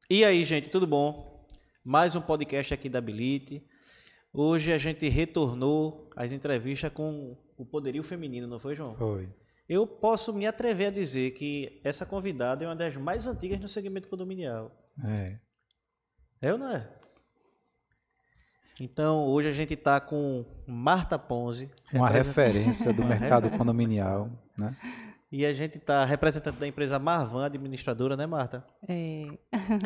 E aí, gente, tudo bom? Mais um podcast aqui da Habilite. Hoje a gente retornou às entrevistas com o poderio feminino, não foi, João? Foi. Eu posso me atrever a dizer que essa convidada é uma das mais antigas no segmento condominial. É. É ou não é? Então, hoje a gente está com Marta Ponzi. Uma referência do Uma mercado referência. condominial, né? E a gente está representante da empresa Marvan, administradora, né, Marta?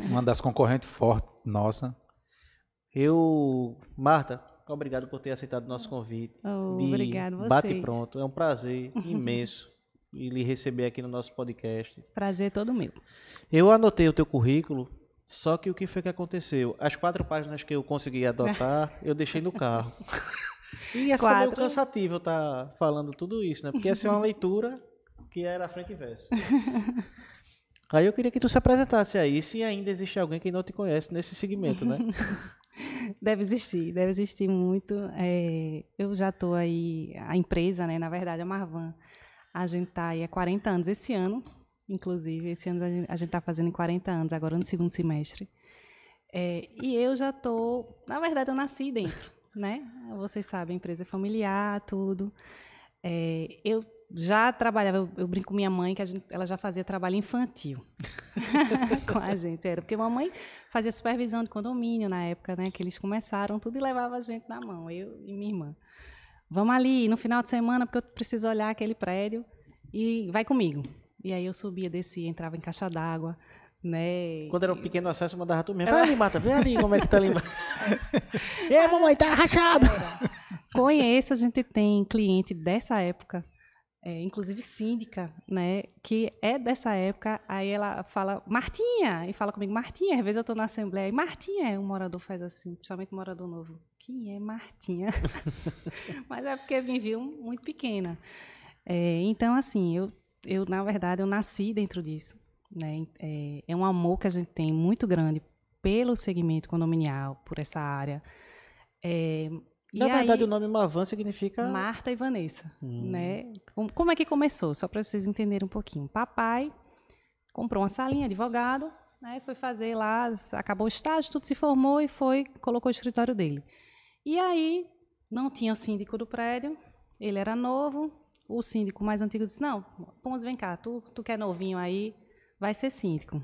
Uma das concorrentes fortes nossa. Marta, obrigado por ter aceitado o nosso convite. Obrigado vocês. Bate pronto, é um prazer imenso lhe receber aqui no nosso podcast. Prazer todo meu. Eu anotei o teu currículo, só que o que foi que aconteceu? As 4 páginas que eu consegui adotar, eu deixei no carro. E ia ficar meio cansativo eu estar falando tudo isso, né? Porque essa é uma leitura que era frente e verso. Aí eu queria que tu se apresentasse aí, se ainda existe alguém que não te conhece nesse segmento, né? Deve existir muito. Eu já estou aí, a empresa, né? Na verdade, a Marvan, a gente está aí há 40 anos esse ano, inclusive. Esse ano a gente está fazendo em 40 anos, agora no segundo semestre. E eu já estou... Na verdade, eu nasci dentro, né? Vocês sabem, a empresa é familiar, tudo. Eu já trabalhava, eu brinco com minha mãe, que ela já fazia trabalho infantil com a gente. Porque mamãe fazia supervisão de condomínio na época, né? Que eles começaram tudo e levava a gente na mão, eu e minha irmã. Vamos ali, no final de semana, porque eu preciso olhar aquele prédio e vai comigo. E aí eu subia, descia, entrava em caixa d'água, né? Quando era um pequeno acesso, eu mandava tu mesmo. Vai ali, Marta, vê ali como é que tá ali. E mamãe, tá rachado! Conheço, a gente tem cliente dessa época, inclusive síndica, né, que é dessa época, aí ela fala, Martinha, e fala comigo, Martinha, às vezes eu estou na assembleia, e Martinha, um morador faz assim, principalmente um morador novo, quem é Martinha? Mas é porque me viu muito pequena. Então, assim, eu, na verdade, eu nasci dentro disso, né, é um amor que a gente tem muito grande pelo segmento condominial, por essa área. Na verdade, o nome Marvan significa... Marta e Vanessa, né? Como é que começou? Só para vocês entenderem um pouquinho. Papai comprou uma salinha, advogado, né? Foi fazer lá, acabou o estágio, tudo se formou e colocou o escritório dele. E aí, não tinha o síndico do prédio, ele era novo, o síndico mais antigo disse, não, Ponzi, vem cá, tu que é novinho aí, vai ser síndico.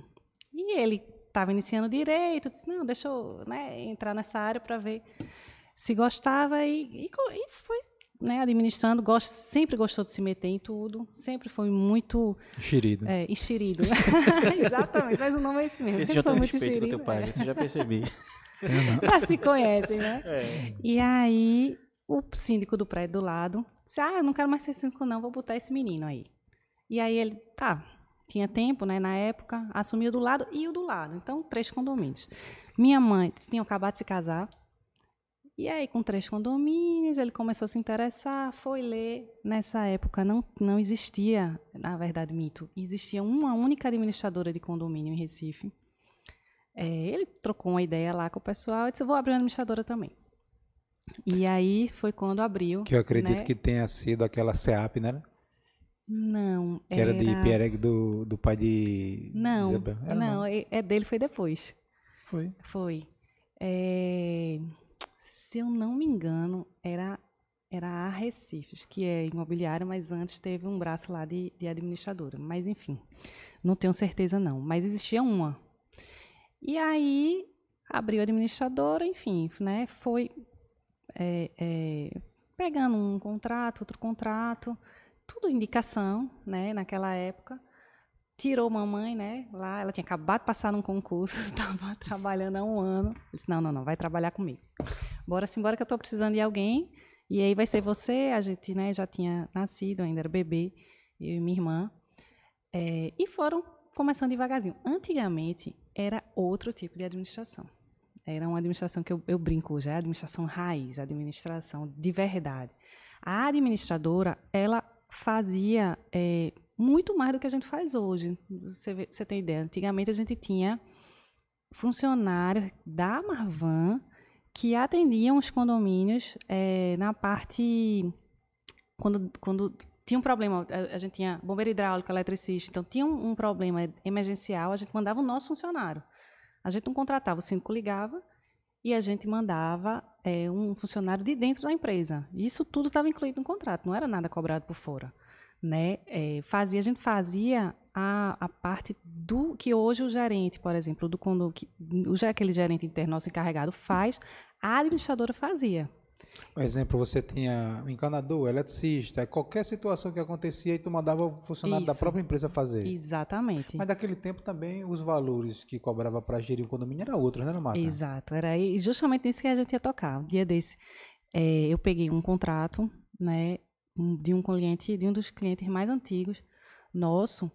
E ele estava iniciando direito, disse, não, deixa eu, né, entrar nessa área para ver... se gostava e foi, né, administrando, sempre gostou de se meter em tudo, sempre foi muito... Enxerido. Enxerido. Exatamente, mas o nome é esse mesmo. Esse sempre já foi tem muito respeito enxerido. com teu pai, isso eu já percebi. Já se conhecem, né? E aí, o síndico do prédio do lado disse, eu não quero mais ser síndico não, vou botar esse menino aí. E aí ele, tinha tempo, né, na época, assumiu do lado e o do lado. Então, 3 condomínios. Minha mãe tinha acabado de se casar, e aí, com 3 condomínios, ele começou a se interessar, foi ler. Nessa época, não existia, na verdade, mito, existia uma única administradora de condomínio em Recife. Ele trocou uma ideia lá com o pessoal e disse, vou abrir uma administradora também. E aí, foi quando abriu. Que eu acredito, né? que tenha sido aquela SEAP, né? Não, Que era de Piereg do pai de... Não, Isabel. não, dele foi depois. Foi. Foi. Se eu não me engano, era a Recifes, que é imobiliária, mas antes teve um braço lá de administradora. Mas, enfim, não tenho certeza não. Mas existia uma. E aí, abriu a administradora, enfim, né, foi pegando um contrato, outro contrato, tudo indicação, né, naquela época. Tirou mamãe, né, lá, ela tinha acabado de passar num concurso, estava trabalhando há 1 ano. Disse, não, vai trabalhar comigo. Bora que eu estou precisando de alguém, e aí vai ser você. A gente, né, já tinha nascido, ainda era bebê, eu e minha irmã, e foram começando devagarzinho. Antigamente, era outro tipo de administração. Era uma administração que eu brinco já, a administração raiz, a administração de verdade. A administradora, ela fazia muito mais do que a gente faz hoje. Você tem ideia? Antigamente, a gente tinha funcionários da Marvan que atendiam os condomínios na parte... Quando tinha um problema, a gente tinha bombeiro hidráulico, eletricista, então tinha um problema emergencial, a gente mandava o nosso funcionário A gente não contratava, o síndico ligava e a gente mandava um funcionário de dentro da empresa. Isso tudo estava incluído no contrato, não era nada cobrado por fora. Né? A gente fazia a parte do que hoje o gerente, por exemplo, aquele gerente interno, nosso encarregado, faz, a administradora fazia. Por exemplo, você tinha um encanador, eletricista, qualquer situação que acontecia e tu mandava o funcionário da própria empresa fazer. Exatamente. Mas daquele tempo também os valores que cobrava para gerir o condomínio eram outros, né, Marta? Exato, era justamente isso que a gente ia tocar. Um dia desse, eu peguei um contrato, né, de um dos clientes mais antigos, nosso,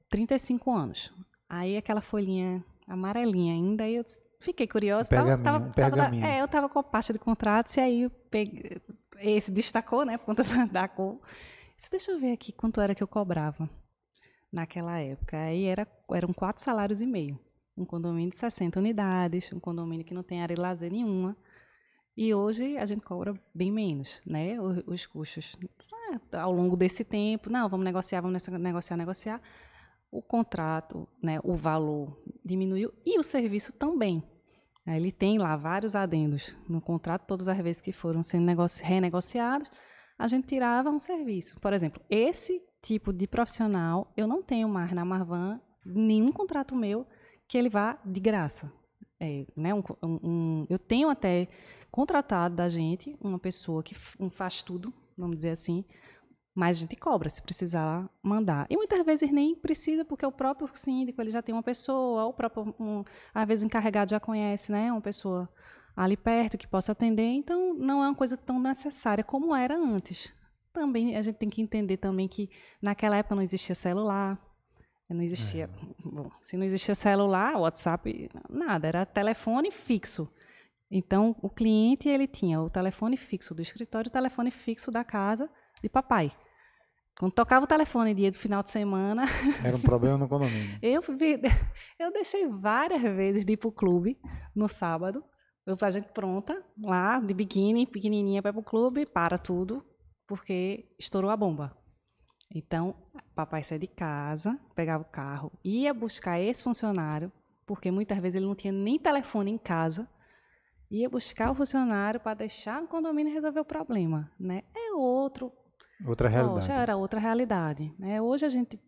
35 anos. Aí aquela folhinha amarelinha ainda, aí eu fiquei curiosa. Eu estava com a pasta de contratos e aí eu peguei, esse destacou, né, por conta da cor. Deixa eu ver aqui quanto era que eu cobrava naquela época. Aí eram 4 salários e meio. Um condomínio de 60 unidades, um condomínio que não tem área de lazer nenhuma. E hoje a gente cobra bem menos, né? Os custos. Ao longo desse tempo, vamos negociar. O contrato, né, o valor diminuiu e o serviço também. Ele tem lá vários adendos no contrato, todas as vezes que foram sendo renegociados, a gente tirava um serviço. Por exemplo, esse tipo de profissional, eu não tenho mais na Marvan nenhum contrato meu que ele vá de graça. Né, eu tenho até contratado da gente uma pessoa que faz tudo, vamos dizer assim, mas a gente cobra se precisar mandar. E muitas vezes nem precisa, porque o próprio síndico ele já tem uma pessoa, às vezes o encarregado já conhece, né, uma pessoa ali perto que possa atender, então não é uma coisa tão necessária como era antes. Também a gente tem que entender também que naquela época não existia celular, não existia, se não existia celular, WhatsApp, nada, era telefone fixo. Então o cliente ele tinha o telefone fixo do escritório, o telefone fixo da casa de papai. Quando tocava o telefone dia do final de semana... Era um problema no condomínio. Eu deixei várias vezes de ir para o clube no sábado. A gente pronta, lá, de biquíni, pequenininha, para ir para o clube, para tudo, porque estourou a bomba. Então, papai saía de casa, pegava o carro, ia buscar esse funcionário, porque muitas vezes ele não tinha nem telefone em casa, ia buscar o funcionário para deixar no condomínio e resolver o problema. Né? Outra realidade. Já era outra realidade. Né? Hoje a gente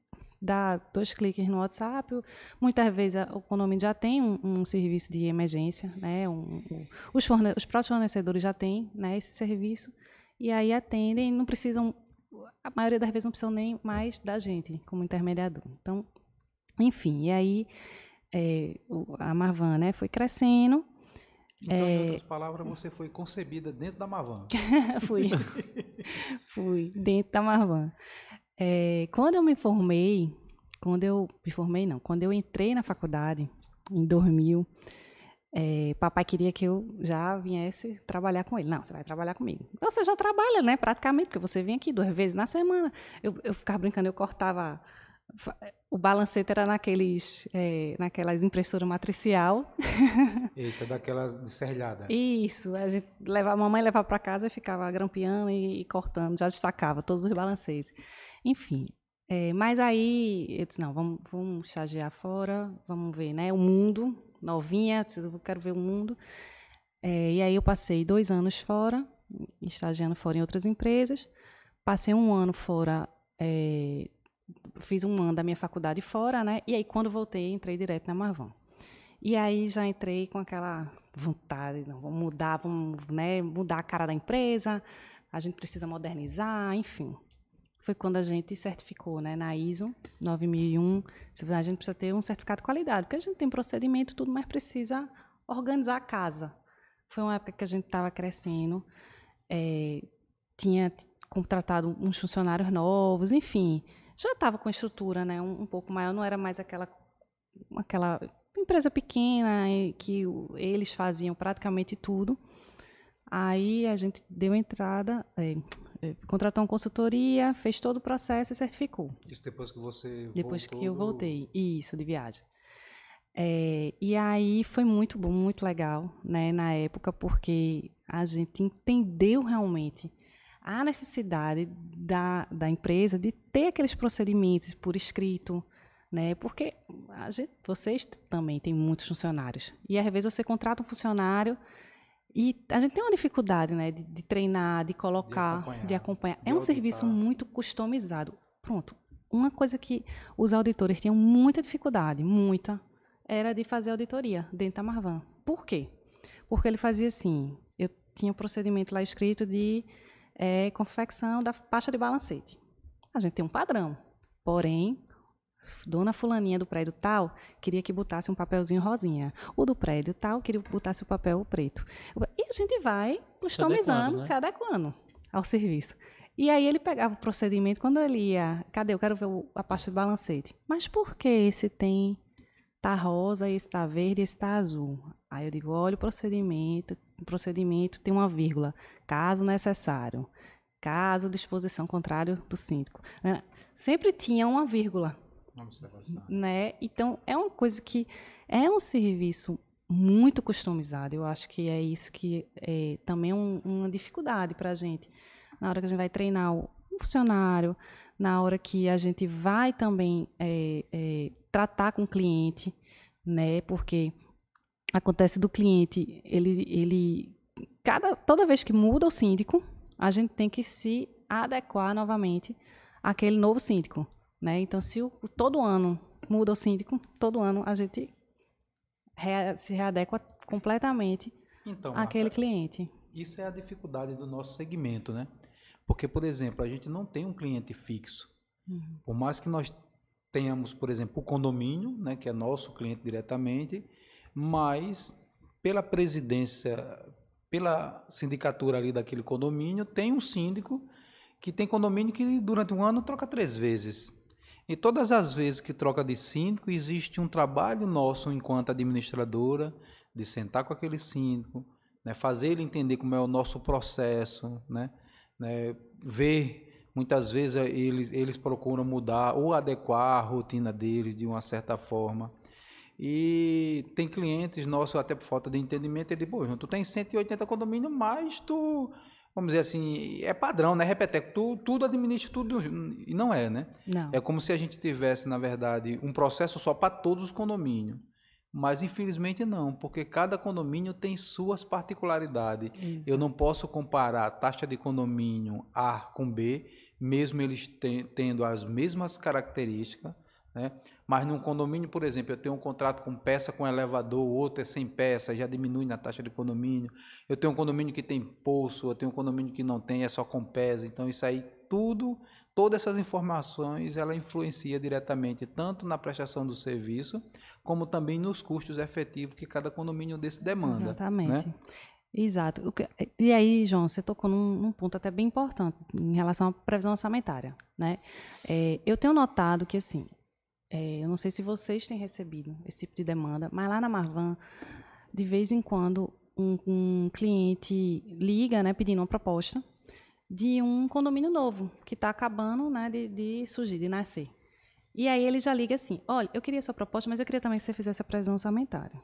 dá 2 cliques no WhatsApp, muitas vezes o condomínio já tem um serviço de emergência, né? Os próprios fornecedores já têm, né, esse serviço, e aí atendem, não precisam, a maioria das vezes não precisam nem mais da gente como intermediador. Então, enfim, e aí a Marvan, né, foi crescendo. Então, em outras palavras, você foi concebida dentro da Marvan. Fui dentro da Marvan. Quando eu entrei na faculdade, em 2000, papai queria que eu já viesse trabalhar com ele. Não, você vai trabalhar comigo. Você já trabalha, né, praticamente, porque você vem aqui 2 vezes na semana. Eu ficava brincando, eu cortava... O balancete era naquelas impressoras matricial. Eita, daquelas de serrilhada. Isso, a mamãe levava para casa e ficava grampeando e cortando, já destacava todos os balancetes. Enfim, mas aí eu disse, não, vamos estagiar fora, vamos ver, né, o mundo, novinha, eu quero ver o mundo. E aí eu passei 2 anos fora, estagiando fora em outras empresas, passei 1 ano fora, fiz 1 ano da minha faculdade fora, né? E aí, quando voltei, entrei direto na Marvan. E aí, já entrei com aquela vontade, não, vamos mudar a cara da empresa, a gente precisa modernizar, enfim. Foi quando a gente certificou, né, na ISO 9001, a gente precisa ter um certificado de qualidade, porque a gente tem procedimento e tudo, mas precisa organizar a casa. Foi uma época que a gente estava crescendo, tinha contratado uns funcionários novos, enfim... Já estava com estrutura, né, um pouco maior, não era mais aquela empresa pequena que eles faziam praticamente tudo. Aí a gente deu entrada, contratou uma consultoria, fez todo o processo e certificou. Isso depois que você Depois que eu voltei, isso, de viagem. E aí foi muito bom, muito legal, né, na época, porque a gente entendeu realmente a necessidade da empresa de ter aqueles procedimentos por escrito, né? Porque vocês também têm muitos funcionários. E às vezes você contrata um funcionário e a gente tem uma dificuldade, né? De treinar, de colocar, de acompanhar. É um serviço muito customizado. Pronto. Uma coisa que os auditores tinham muita dificuldade, era de fazer auditoria dentro da Marvan. Por quê? Porque ele fazia assim, eu tinha um procedimento lá escrito de confecção da pasta de balancete. A gente tem um padrão, porém, dona fulaninha do prédio tal queria que botasse um papelzinho rosinha. O do prédio tal queria que botasse o papel preto. E a gente vai customizando, se adequando ao serviço. E aí ele pegava o procedimento, quando ele ia, cadê? Eu quero ver a pasta de balancete. Mas por que esse tá rosa, esse tá verde, esse tá azul? Aí eu digo, olha o procedimento tem uma vírgula, caso necessário, caso disposição contrário do síndico. Sempre tinha uma vírgula. Né? Então, é uma coisa que é um serviço muito customizado. Eu acho que é isso que é também uma dificuldade para a gente. Na hora que a gente vai treinar um funcionário, na hora que a gente vai também tratar com o cliente, né? Porque acontece do cliente, toda vez que muda o síndico, a gente tem que se adequar novamente àquele novo síndico, né? Então, se todo ano muda o síndico, todo ano a gente se readequa completamente àquele cliente. Isso é a dificuldade do nosso segmento, né? Porque, por exemplo, a gente não tem um cliente fixo. Por mais que nós tenhamos, por exemplo, o condomínio, né, que é nosso cliente diretamente, mas pela presidência, pela sindicatura ali daquele condomínio, tem um síndico que tem condomínio que durante um ano troca 3 vezes. E todas as vezes que troca de síndico, existe um trabalho nosso enquanto administradora de sentar com aquele síndico, né, fazer ele entender como é o nosso processo, né, ver, muitas vezes eles procuram mudar ou adequar a rotina deles de uma certa forma. E tem clientes nossos, até por falta de entendimento, ele diz, pô, tu tem 180 condomínios, mas tu, vamos dizer assim, é padrão, né? Repeteco, tudo administra tudo, e não é, né? Não. É como se a gente tivesse, na verdade, um processo só para todos os condomínios. Mas, infelizmente, não, porque cada condomínio tem suas particularidades. Exato. Eu não posso comparar a taxa de condomínio A com B, mesmo eles tendo as mesmas características, né? Mas num condomínio, por exemplo, eu tenho um contrato com peça com elevador, o outro é sem peça, já diminui na taxa de condomínio. Eu tenho um condomínio que tem poço, eu tenho um condomínio que não tem, é só com pesa. Então, isso aí todas essas informações, ela influencia diretamente tanto na prestação do serviço, como também nos custos efetivos que cada condomínio desse demanda. Exatamente. Né? Exato. E aí, João, você tocou num ponto até bem importante em relação à previsão orçamentária, né? Eu tenho notado que, assim, eu não sei se vocês têm recebido esse tipo de demanda, mas lá na Marvan, de vez em quando, um cliente liga, né, pedindo uma proposta de um condomínio novo, que está acabando, né, de surgir, de nascer. E aí ele já liga assim, olha, eu queria a sua proposta, mas eu queria também que você fizesse a previsão orçamentária.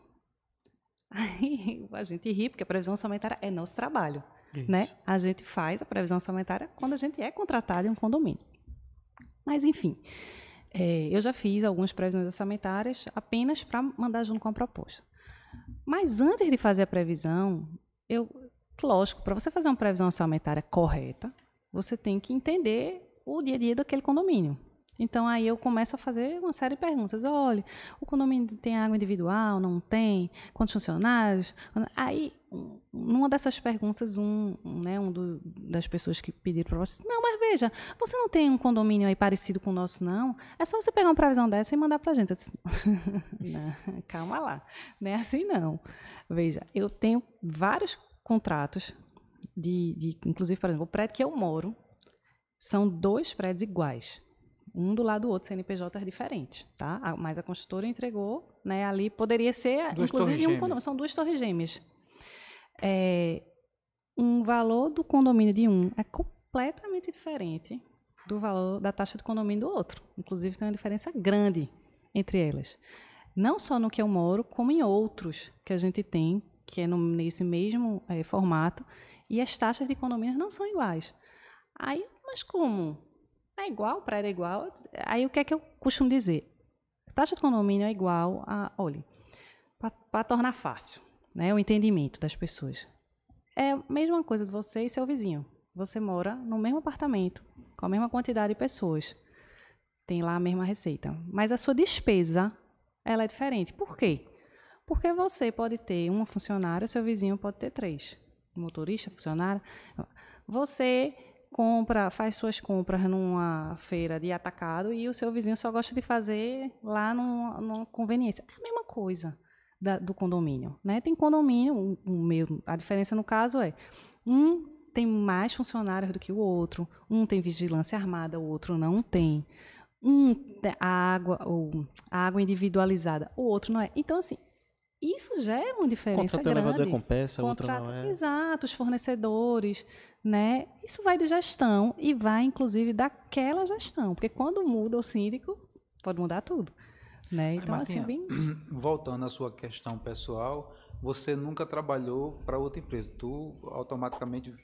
Aí a gente ri, porque a previsão orçamentária é nosso trabalho. Né? A gente faz a previsão orçamentária quando a gente é contratado em um condomínio. Mas, enfim, eu já fiz algumas previsões orçamentárias apenas para mandar junto com a proposta. Mas antes de fazer a previsão, lógico, para você fazer uma previsão orçamentária correta, você tem que entender o dia a dia daquele condomínio. Então, aí eu começo a fazer uma série de perguntas. Olha, o condomínio tem água individual, não tem? Quantos funcionários? Aí, numa dessas perguntas, das pessoas que pediram para você, não, mas veja, você não tem um condomínio aí parecido com o nosso, não? É só você pegar uma previsão dessa e mandar para a gente. Eu disse, não, calma lá, não é assim não. Veja, eu tenho vários contratos, inclusive, por exemplo, o prédio que eu moro, são 2 prédios iguais. Um do lado do outro, CNPJ diferentes, tá? Mas a construtora entregou, né? Ali poderia ser, inclusive, um condomínio. São 2 torres gêmeas. Um valor do condomínio de um é completamente diferente do valor da taxa de condomínio do outro. Inclusive, tem uma diferença grande entre elas. Não só no que eu moro, como em outros que a gente tem, que é nesse mesmo formato, e as taxas de condomínio não são iguais. Aí, mas como? É igual, o prédio é igual. Aí o que é que eu costumo dizer? taxa de condomínio é igual a, olha, para tornar fácil, né, o entendimento das pessoas. É a mesma coisa de você e seu vizinho. Você mora no mesmo apartamento, com a mesma quantidade de pessoas. Tem lá a mesma receita. Mas a sua despesa, ela é diferente. Por quê? Porque você pode ter uma funcionária, seu vizinho pode ter 3. Motorista, funcionário. Você faz suas compras numa feira de atacado e o seu vizinho só gosta de fazer lá numa conveniência. É a mesma coisa do condomínio, né? Tem condomínio, a diferença no caso é, um tem mais funcionários do que o outro, um tem vigilância armada, o outro não tem. A água individualizada, o outro não é. Então, assim, isso gera uma diferença grande. Elevador com peça, outro não é. Exato, os fornecedores, né? Isso vai de gestão e vai, inclusive, daquela gestão. Porque quando muda o síndico, pode mudar tudo. Né? Então, Martinha, assim, bem... voltando à sua questão pessoal, você nunca trabalhou para outra empresa. Tu automaticamente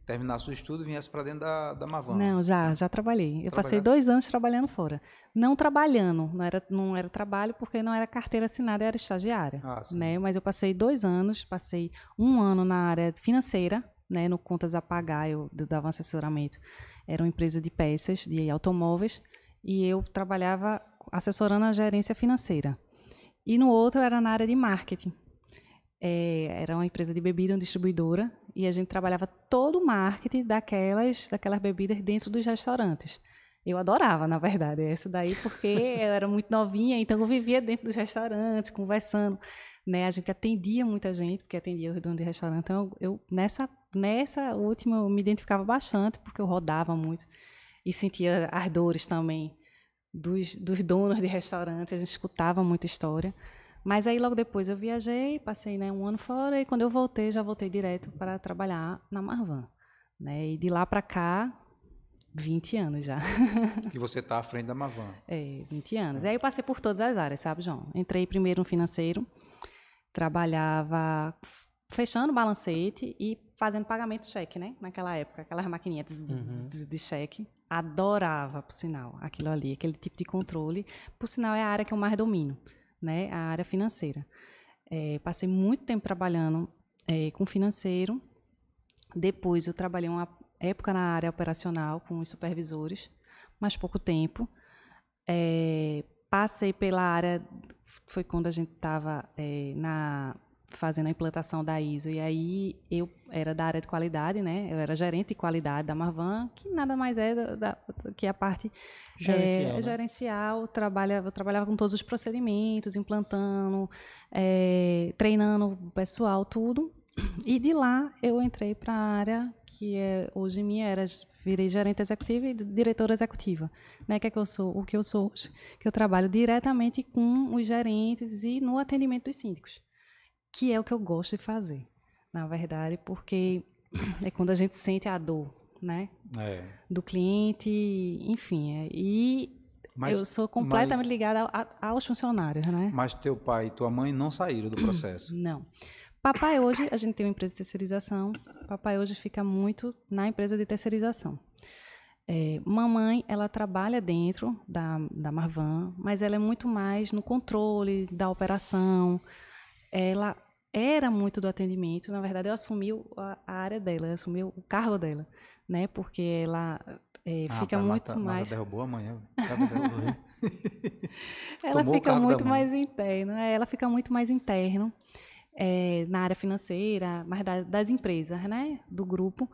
terminar seu estudo e viesse para dentro da Marvan. Não, já trabalhei. Eu passei 2 anos trabalhando fora. Não trabalhando, não era trabalho porque não era carteira assinada, era estagiária. Né? Mas eu passei 2 anos, passei 1 ano na área financeira, né, no contas a pagar, eu dava um assessoramento. Era uma empresa de peças, de automóveis, e eu trabalhava assessorando a gerência financeira. E no outro era na área de marketing. Era uma empresa de bebida, uma distribuidora, e a gente trabalhava todo o marketing daquelas bebidas dentro dos restaurantes. Eu adorava, na verdade, essa daí, porque eu era muito novinha, então eu vivia dentro dos restaurantes, conversando, né? A gente atendia muita gente, porque atendia os donos de restaurante, então eu nessa última eu me identificava bastante, porque eu rodava muito e sentia as dores também dos donos de restaurante, a gente escutava muita história. Mas aí logo depois eu viajei, passei, né, 1 ano fora, e quando eu voltei, já voltei direto para trabalhar na Marvan. Né? E de lá para cá, 20 anos já. E você está à frente da Marvan. 20 anos. Aí eu passei por todas as áreas, sabe, João? Entrei primeiro no financeiro, trabalhava fechando balancete e fazendo pagamento de cheque, né? Naquela época, aquelas maquininhas de cheque. Adorava, por sinal, aquilo ali, aquele tipo de controle. Por sinal, é a área que eu mais domino. Né, a área financeira. Passei muito tempo trabalhando com financeiro. Depois eu trabalhei uma época na área operacional com os supervisores, mas pouco tempo. Passei pela área, foi quando a gente estava fazendo a implantação da ISO, e aí eu era da área de qualidade, né? Eu era gerente de qualidade da Marvan, que nada mais é que a parte gerencial. Eu trabalhava com todos os procedimentos, implantando, treinando o pessoal, tudo. E de lá eu entrei para a área que hoje virei gerente executiva e diretora executiva, né? Que é o que eu sou hoje, que eu trabalho diretamente com os gerentes e no atendimento dos síndicos, que é o que eu gosto de fazer, na verdade, porque é quando a gente sente a dor, né? Do cliente, enfim. Eu sou completamente ligada aos funcionários, né? Mas teu pai e tua mãe não saíram do processo? Não. Papai hoje, a gente tem uma empresa de terceirização, papai hoje fica muito na empresa de terceirização. Mamãe, ela trabalha dentro da Marvan, mas ela é muito mais no controle da operação. Ela era muito do atendimento. Na verdade, eu assumi a área dela, eu assumi o cargo dela, né? Porque ela fica muito mais... derrubou amanhã. Ela fica muito mais interno. Ela fica muito mais interno na área financeira, mais das empresas, né? Do grupo.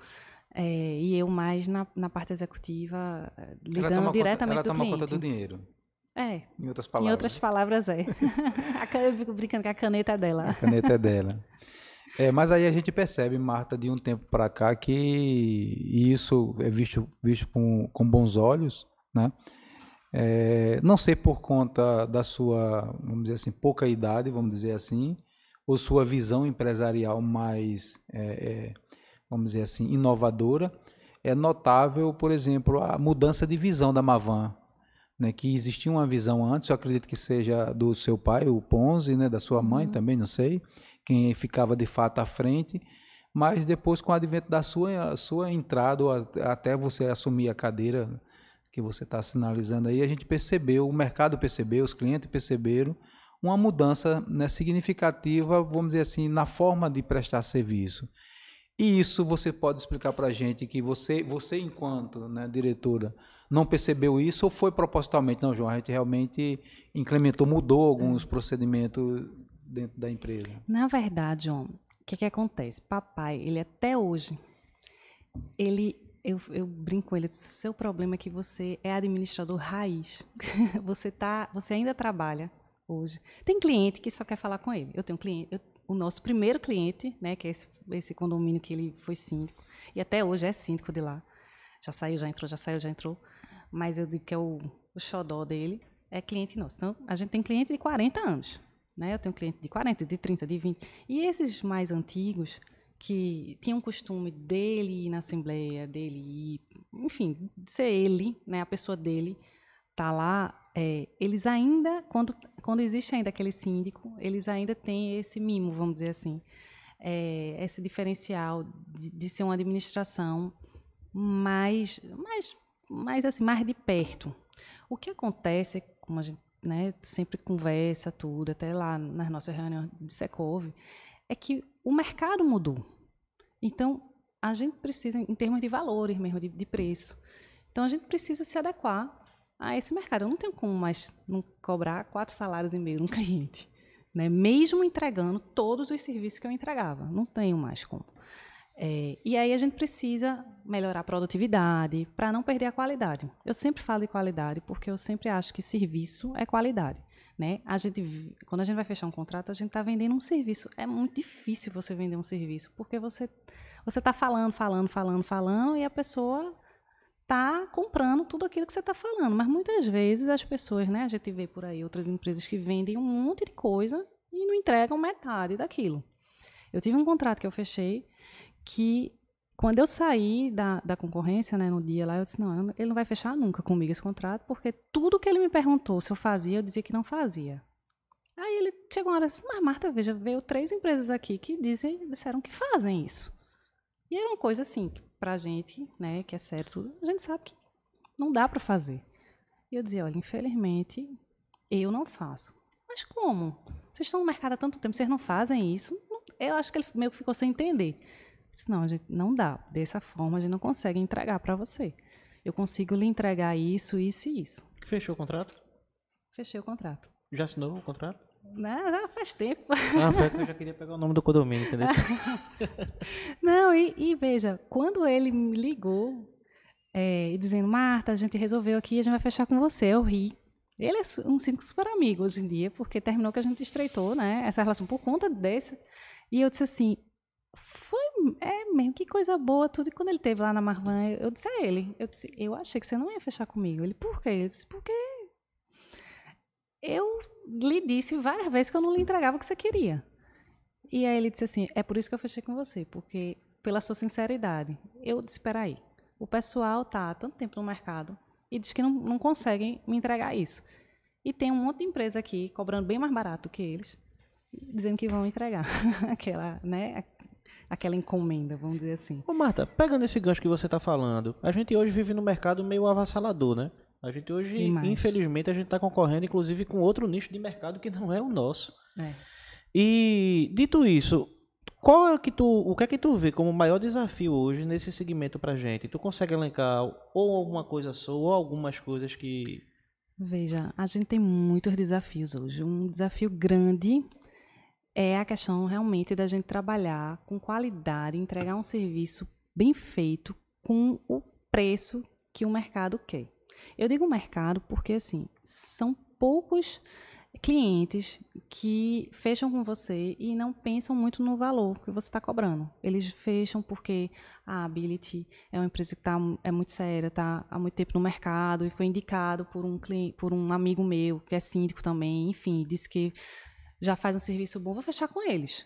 E eu mais na parte executiva, lidando diretamente com o cliente. Ela toma conta do dinheiro. Em outras palavras, Eu fico brincando que a caneta é dela. A caneta é dela. Mas aí a gente percebe, Marta, de um tempo para cá, que isso é visto com bons olhos, né? Não sei por conta da sua, vamos dizer assim, pouca idade, vamos dizer assim, ou sua visão empresarial mais, vamos dizer assim, inovadora. É notável, por exemplo, a mudança de visão da Marvan. Né, que existia uma visão antes, eu acredito que seja do seu pai, o Ponzi, né, da sua mãe também, não sei, quem ficava de fato à frente, mas depois com o advento da sua entrada, ou até você assumir a cadeira que você está sinalizando aí, a gente percebeu, o mercado percebeu, os clientes perceberam uma mudança, né, significativa, vamos dizer assim, na forma de prestar serviço. E isso você pode explicar para a gente que você enquanto, né, diretora, não percebeu isso ou foi propositalmente? Não, João, a gente realmente implementou, mudou alguns procedimentos dentro da empresa. Na verdade, João, o que acontece? Papai, ele até hoje, eu brinco com ele, seu problema é que você é administrador raiz. Você ainda trabalha hoje. Tem cliente que só quer falar com ele. Eu tenho cliente, o nosso primeiro cliente, né, que é esse condomínio que ele foi síndico, e até hoje é síndico de lá. Já saiu, já entrou, já saiu, já entrou. Mas eu digo que é o xodó dele, é cliente nosso. Então, a gente tem cliente de 40 anos. Né? Eu tenho cliente de 40, de 30, de 20. E esses mais antigos, que tinham o costume dele ir na assembleia, dele ir, enfim, ser ele, né, a pessoa dele, tá lá, eles ainda, quando existe ainda aquele síndico, eles ainda têm esse mimo, vamos dizer assim, esse diferencial de ser uma administração mais assim, mais de perto. O que acontece, como a gente, né, sempre conversa tudo, até lá nas nossas reuniões de Secov, é que o mercado mudou. Então, a gente precisa, em termos de valores mesmo, de preço, então a gente precisa se adequar a esse mercado. Eu não tenho como mais não cobrar 4 salários e meio no cliente, né? Mesmo entregando todos os serviços que eu entregava. Não tenho mais como. E aí a gente precisa melhorar a produtividade para não perder a qualidade. Eu sempre falo de qualidade porque eu sempre acho que serviço é qualidade. Né? Quando a gente vai fechar um contrato, a gente está vendendo um serviço. É muito difícil você vender um serviço, porque você está falando, e a pessoa está comprando tudo aquilo que você está falando. Mas muitas vezes as pessoas, né, a gente vê por aí outras empresas que vendem um monte de coisa e não entregam metade daquilo. Eu tive um contrato que eu fechei que, quando eu saí da concorrência, né, no dia lá, eu disse, não, ele não vai fechar nunca comigo esse contrato, porque tudo que ele me perguntou se eu fazia, eu dizia que não fazia. Aí ele chegou uma hora e disse, mas Marta, veja, veio 3 empresas aqui que disseram que fazem isso. E era uma coisa assim, que pra gente, né, que é sério tudo, a gente sabe que não dá para fazer. E eu dizia, olha, infelizmente, eu não faço. Mas como? Vocês estão no mercado há tanto tempo, vocês não fazem isso? Eu acho que ele meio que ficou sem entender. Disse, não, gente, não dá. Dessa forma, a gente não consegue entregar para você. Eu consigo lhe entregar isso, isso e isso. Fechou o contrato? Fechei o contrato. Já assinou o contrato? Não, já faz tempo. Foi que eu já queria pegar o nome do condomínio, entendeu? Não, e veja, quando ele me ligou, dizendo, Marta, a gente resolveu aqui, a gente vai fechar com você, eu ri. Ele é um síndico super amigo hoje em dia, porque terminou que a gente estreitou, né, essa relação por conta desse. E eu disse assim, mesmo, que coisa boa, tudo. E quando ele esteve lá na Marvan, eu disse a ele, eu achei que você não ia fechar comigo. Ele, por quê? Eu disse, porque eu lhe disse várias vezes que eu não lhe entregava o que você queria. E aí ele disse assim, é por isso que eu fechei com você, porque pela sua sinceridade. Eu disse, espera aí, o pessoal está há tanto tempo no mercado e diz que não conseguem me entregar isso. E tem um monte de empresa aqui, cobrando bem mais barato que eles, dizendo que vão entregar aquela encomenda, vamos dizer assim. Ô Marta, pegando esse gancho que você está falando, a gente hoje vive num mercado meio avassalador, né? A gente hoje, infelizmente, a gente está concorrendo, inclusive, com outro nicho de mercado que não é o nosso. E, dito isso, o que é que tu vê como o maior desafio hoje nesse segmento pra gente? Tu consegue elencar ou alguma coisa só, ou algumas coisas que... Veja, a gente tem muitos desafios hoje. Um desafio grande é a questão realmente da gente trabalhar com qualidade, entregar um serviço bem feito com o preço que o mercado quer. Eu digo mercado porque, assim, são poucos clientes que fecham com você e não pensam muito no valor que você está cobrando. Eles fecham porque a Ability é uma empresa que é muito séria, está há muito tempo no mercado e foi indicado por um amigo meu, que é síndico também, enfim, disse que já faz um serviço bom, vou fechar com eles.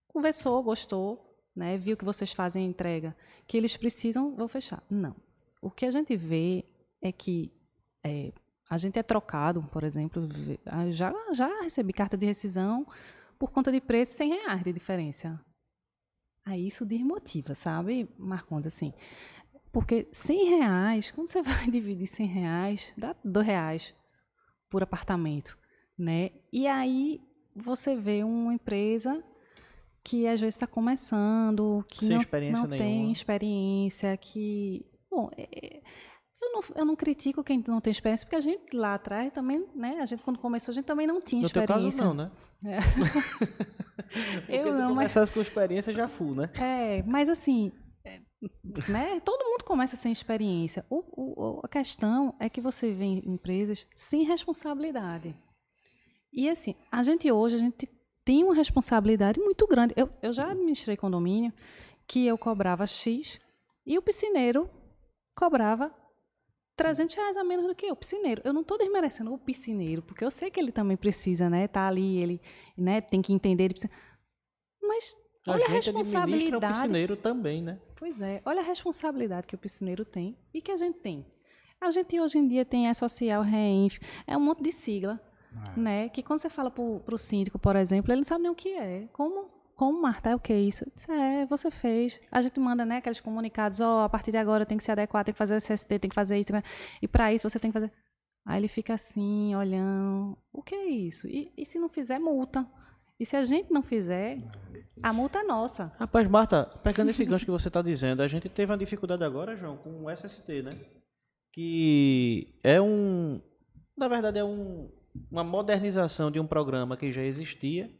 Conversou, gostou, né, viu que vocês fazem a entrega, que eles precisam, vou fechar. Não. O que a gente vê é que a gente é trocado, por exemplo, já recebi carta de rescisão por conta de preço R$100 de diferença. Aí isso desmotiva, sabe, Marcondes, assim. Porque R$100, quando você vai dividir R$100, dá R$2 por apartamento, né? E aí você vê uma empresa que às vezes está começando, que não tem experiência, que... Bom, eu não critico quem não tem experiência, porque a gente lá atrás também, né? A gente quando começou, a gente também não tinha experiência. No teu caso não, né? Eu não, mas... começasse com experiência, já fui, né? Mas assim... né? Todo mundo começa sem experiência. A questão é que você vê empresas sem responsabilidade. E assim, a gente tem uma responsabilidade muito grande. Eu já administrei condomínio que eu cobrava X e o piscineiro cobrava R$300 a menos do que eu. Piscineiro. Eu não estou desmerecendo o piscineiro, porque eu sei que ele também precisa, né? Tá ali, ele, né, tem que entender. Ele precisa... Mas olha a responsabilidade. O piscineiro também, né? Pois é. Olha a responsabilidade que o piscineiro tem e que a gente tem. A gente hoje em dia tem social, REINF, é um monte de sigla, né? Que quando você fala para o síndico, por exemplo, ele não sabe nem o que é. Como Marta, é o que é isso? Eu disse, você fez. A gente manda, né, aqueles comunicados, a partir de agora tem que se adequar, tem que fazer SST, tem que fazer isso, e para isso você tem que fazer... Aí ele fica assim, olhando, o que é isso? E se não fizer, multa. E se a gente não fizer, a multa é nossa. Rapaz, Marta, pegando esse gancho que você está dizendo, a gente teve uma dificuldade agora, João, com o SST, né? Que é na verdade, uma modernização de um programa que já existia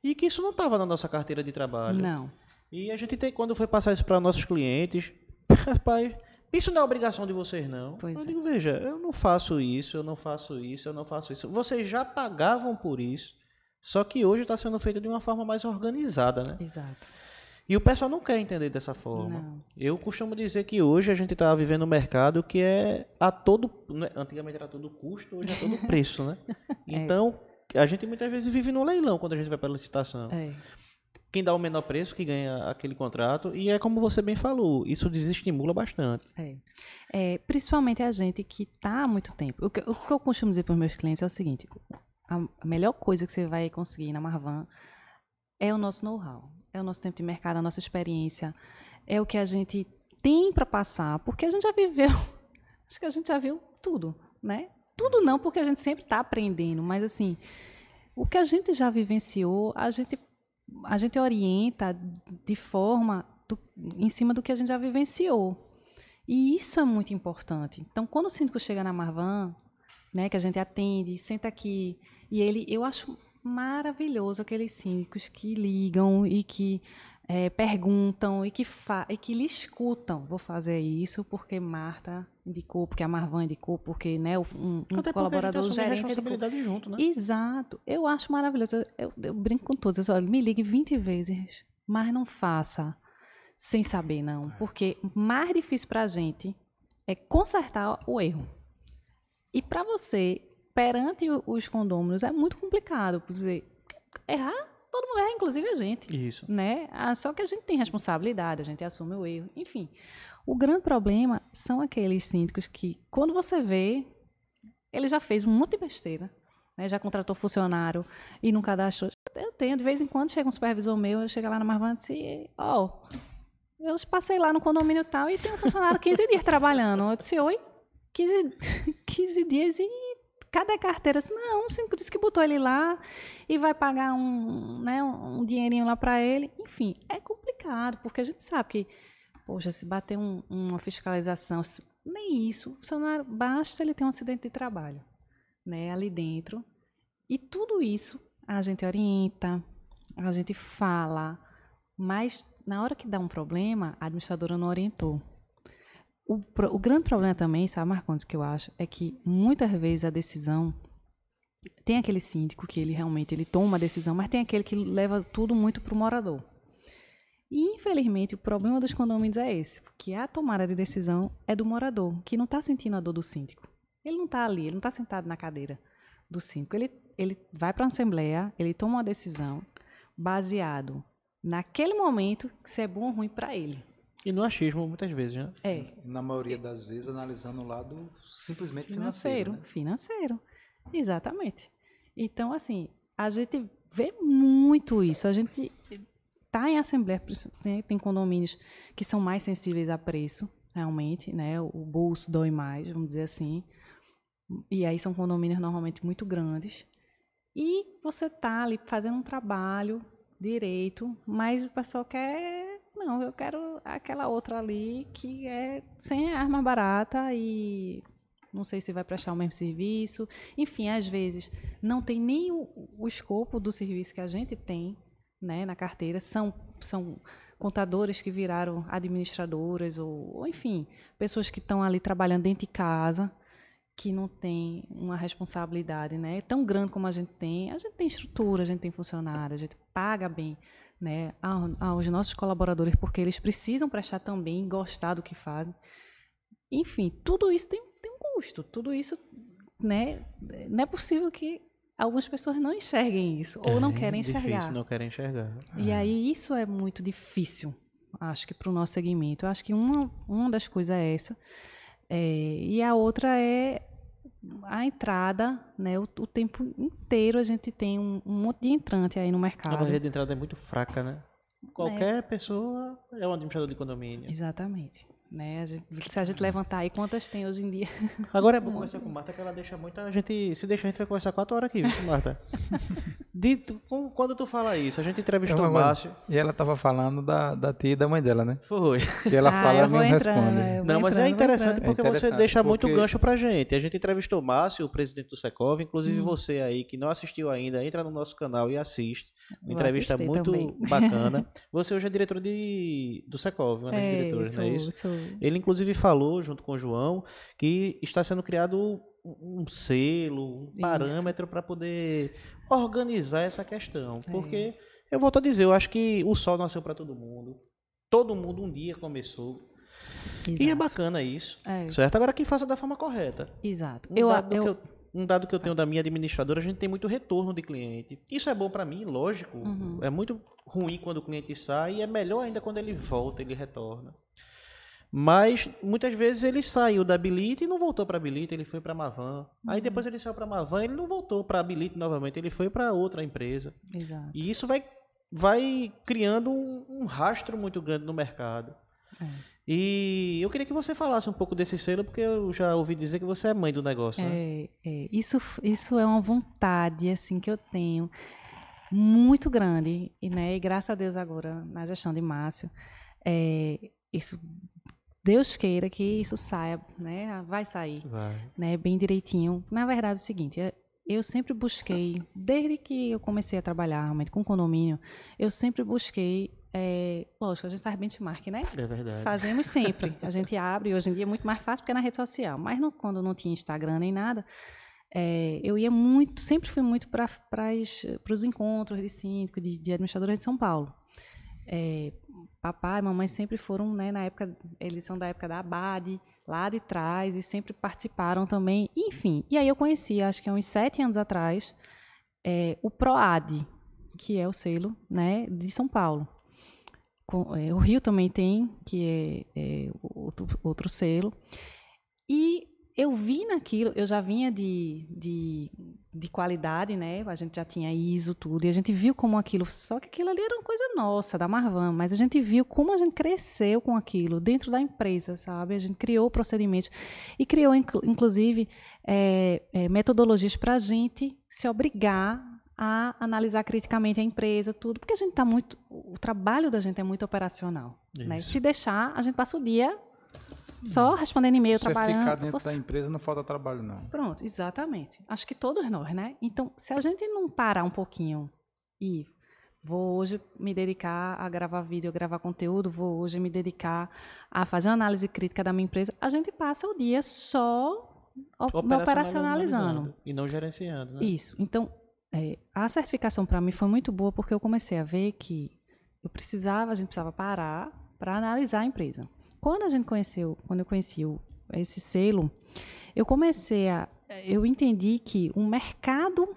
e que isso não estava na nossa carteira de trabalho. Não. E a gente quando foi passar isso para nossos clientes, rapaz, isso não é obrigação de vocês, não. Eu digo, veja, eu não faço isso, eu não faço isso, eu não faço isso. Vocês já pagavam por isso, só que hoje está sendo feito de uma forma mais organizada, né? Exato. E o pessoal não quer entender dessa forma. Não. Eu costumo dizer que hoje a gente está vivendo um mercado que é antigamente era a todo custo, hoje é a todo preço, né? Então, a gente muitas vezes vive no leilão quando a gente vai para a licitação. Quem dá o menor preço que ganha aquele contrato, e é como você bem falou, isso desestimula bastante. Principalmente a gente que está há muito tempo. O que eu costumo dizer para os meus clientes é o seguinte, a melhor coisa que você vai conseguir na Marvan é o nosso know-how, é o nosso tempo de mercado, a nossa experiência, é o que a gente tem para passar, porque a gente já viveu, acho que a gente já viu tudo, né? Tudo não, porque a gente sempre está aprendendo, mas assim, o que a gente já vivenciou, a gente orienta de forma em cima do que a gente já vivenciou. E isso é muito importante. Então, quando o síndico chega na Marvan, né, que a gente atende, senta aqui, e eu acho maravilhoso aqueles síndicos que ligam e que perguntam e que lhe escutam. Vou fazer isso porque Marta indicou, porque a Marvan indicou, porque, né, um colaborador, o gerente responsabilidade junto, né? Exato. Eu acho maravilhoso. Eu brinco com todos. Eu me ligue 20 vezes, mas não faça sem saber, não. Porque mais difícil para a gente é consertar o erro. E para você, perante os condôminos, é muito complicado. Por dizer, errar, todo mundo erra, inclusive a gente. Isso. Né? Só que a gente tem responsabilidade, a gente assume o erro. Enfim, o grande problema são aqueles síndicos que, quando você vê, ele já fez um monte de besteira, né? Já contratou funcionário e não cadastrou. Eu tenho, de vez em quando, chega um supervisor meu, eu chego lá na Marvan e disse, eu passei lá no condomínio tal e tem um funcionário 15 dias trabalhando. Eu disse, 15 dias e cada carteira, assim, não, o síndico disse que botou ele lá e vai pagar um dinheirinho lá para ele. Enfim, é complicado, porque a gente sabe que, poxa, se bater uma fiscalização, nem isso, o funcionário, basta ele ter um acidente de trabalho, né, ali dentro. E tudo isso a gente orienta, a gente fala, mas na hora que dá um problema, a administradora não orientou. O grande problema também, sabe, Marcondes, que eu acho, é que muitas vezes a decisão... Tem aquele síndico que ele realmente toma a decisão, mas tem aquele que leva tudo muito para o morador. E, infelizmente, o problema dos condomínios é esse, porque a tomada de decisão é do morador, que não está sentindo a dor do síndico. Ele não está ali, ele não está sentado na cadeira do síndico. Ele vai para a assembleia, ele toma uma decisão baseado naquele momento, se é bom ou ruim para ele. E no achismo, muitas vezes, né? Na maioria das vezes, analisando o lado simplesmente financeiro. Né? Financeiro, exatamente. Então, assim, a gente vê muito isso. A gente está em assembleia, né? Tem condomínios que são mais sensíveis a preço. realmente, né? O bolso dói mais, vamos dizer assim. E aí são condomínios normalmente muito grandes. E você está ali fazendo um trabalho direito, mas o pessoal quer... Não, eu quero aquela outra ali que é R$100 mais barata e não sei se vai prestar o mesmo serviço. Enfim, às vezes não tem nem o escopo do serviço que a gente tem, né, na carteira. São contadores que viraram administradoras ou enfim, pessoas que estão ali trabalhando dentro de casa, que não tem uma responsabilidade, né, tão grande como a gente tem. A gente tem estrutura, a gente tem funcionário, a gente paga bem, né, aos nossos colaboradores, porque eles precisam prestar também, gostar do que fazem. Enfim, tudo isso tem um custo. Tudo isso, né, não é possível que algumas pessoas não enxerguem isso, ou não querem enxergar. Difícil, não querem enxergar. E aí isso é muito difícil, acho que para o nosso segmento. Eu acho que uma das coisas é essa. E a outra é a entrada, né? O tempo inteiro a gente tem um monte de entrante aí no mercado. A barreira de entrada é muito fraca, né? Qualquer pessoa é um administrador de condomínio. Exatamente. Né? Se a gente levantar aí, quantas tem hoje em dia? Agora é bom conversar com Marta, que ela deixa muito... A gente, se deixar, a gente vai conversar 4 horas aqui, viu, Marta? Quando tu fala isso, a gente entrevistou o Márcio... E ela estava falando da tia e da mãe dela, né? Foi. E ela fala e mesmo responde. Não, mas é interessante porque você deixa muito gancho pra gente. A gente entrevistou o Márcio, o presidente do Secov, inclusive você aí, que não assistiu ainda, entra no nosso canal e assiste. Uma entrevista muito bacana. Você hoje é diretor do Secov, uma das diretoras, não é isso? Sou. Ele, inclusive, falou, junto com o João, que está sendo criado um selo, um parâmetro para poder organizar essa questão. Porque, eu volto a dizer, eu acho que o sol nasceu para todo mundo. Todo mundo um dia começou. Exato. E é bacana isso, certo? Agora, quem faça da forma correta. Exato. Um dado que eu tenho da minha administradora, a gente tem muito retorno de cliente. Isso é bom para mim, lógico. É muito ruim quando o cliente sai e é melhor ainda quando ele volta, ele retorna. Mas, muitas vezes, ele saiu da Abilite e não voltou para a Abilite, ele foi para a Mavan. Aí, depois ele saiu para a Mavan, ele não voltou para a Abilite novamente, ele foi para outra empresa. Exato. E isso vai criando um rastro muito grande no mercado. E eu queria que você falasse um pouco desse selo, porque eu já ouvi dizer que você é mãe do negócio, né? Isso é uma vontade, assim, que eu tenho muito grande. Né? E graças a Deus agora, na gestão de Márcio, isso... Deus queira que isso saia, né? Vai sair, né? Bem direitinho. Na verdade, é o seguinte, eu sempre busquei, desde que eu comecei a trabalhar realmente com condomínio, eu sempre busquei, lógico, a gente faz benchmark, né? É verdade. Fazemos sempre. A gente abre, hoje em dia é muito mais fácil porque é na rede social, mas quando não tinha Instagram nem nada, eu ia muito, sempre fui muito para os encontros de síndico, de administradora de São Paulo. Papai e mamãe sempre foram, né, na época, eles são da época da Abade, lá de trás, e sempre participaram também, enfim. E aí eu conheci, acho que há uns 7 anos atrás, o PROAD, que é o selo, né, de São Paulo. O Rio também tem, que é outro selo. E eu vi naquilo, eu já vinha de qualidade, né? A gente já tinha ISO, tudo, e a gente viu como aquilo, só que aquilo ali era uma coisa nossa, da Marvan, mas a gente viu como a gente cresceu com aquilo dentro da empresa, sabe? A gente criou procedimentos e criou, inclusive, metodologias para a gente se obrigar a analisar criticamente a empresa, tudo, porque a gente está muito, o trabalho da gente é muito operacional, né? Se deixar, a gente passa o dia só respondendo e-mail, trabalhando. Você ficar dentro da empresa não falta trabalho, não. Pronto, exatamente. Acho que todos nós, né? Então, se a gente não parar um pouquinho e vou hoje me dedicar a gravar vídeo, a gravar conteúdo, vou hoje me dedicar a fazer uma análise crítica da minha empresa, a gente passa o dia só operacionalizando. E não gerenciando, né? Isso. Então, a certificação para mim foi muito boa porque eu comecei a ver que a gente precisava parar para analisar a empresa. Quando eu conheci esse selo, eu entendi que o mercado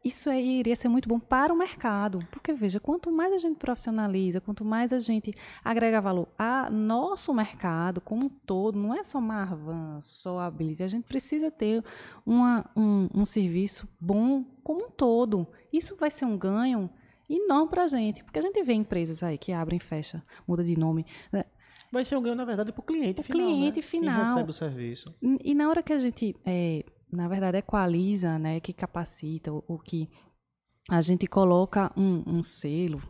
isso aí iria ser muito bom para o mercado, porque veja, quanto mais a gente profissionaliza, quanto mais a gente agrega valor a nosso mercado como um todo, não é só Marvan, só a Ability, a gente precisa ter um serviço bom como um todo. Isso vai ser um ganho enorme para a gente, porque a gente vê empresas aí que abrem e fecham, muda de nome, né? Vai ser um ganho, na verdade, para o cliente final. Cliente final. Quem recebe o serviço. E na hora que a gente, na verdade, equaliza, né, que capacita, ou que a gente coloca um selo,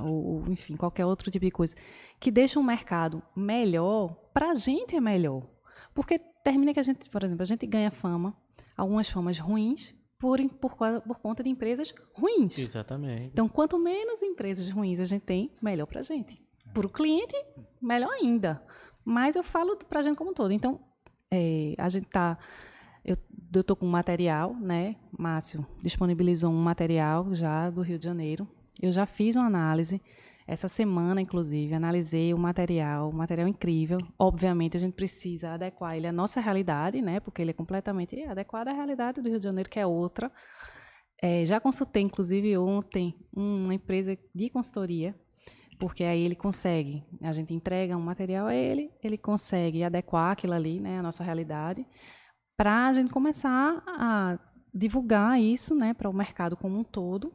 ou enfim, qualquer outro tipo de coisa, que deixa um mercado melhor, para a gente é melhor. Porque termina que a gente, por exemplo, a gente ganha fama, algumas famas ruins, por conta de empresas ruins. Exatamente. Então, quanto menos empresas ruins a gente tem, melhor para a gente. Para o cliente, melhor ainda. Mas eu falo para a gente como um todo. Então, a gente está... Eu estou com um material, né? Márcio disponibilizou um material já do Rio de Janeiro. Eu já fiz uma análise. Essa semana, inclusive, analisei o material incrível. Obviamente, a gente precisa adequar ele à nossa realidade, né? Porque ele é completamente adequado à realidade do Rio de Janeiro, que é outra. Já consultei, inclusive, ontem, uma empresa de consultoria, porque aí ele consegue, a gente entrega um material a ele, ele consegue adequar aquilo ali, né, à nossa realidade, para a gente começar a divulgar isso, né, para o mercado como um todo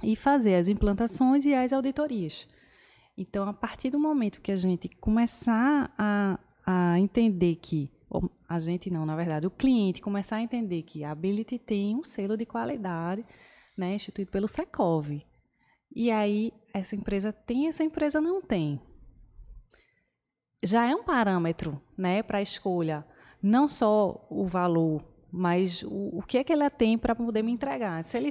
e fazer as implantações e as auditorias. Então, a partir do momento que a gente começar a entender que, a gente não, na verdade, o cliente começar a entender que a Ability tem um selo de qualidade, né, instituído pelo Secov. E aí, essa empresa tem, essa empresa não tem. Já é um parâmetro, né, para a escolha, não só o valor, mas o que é que ela tem para poder me entregar. Se ele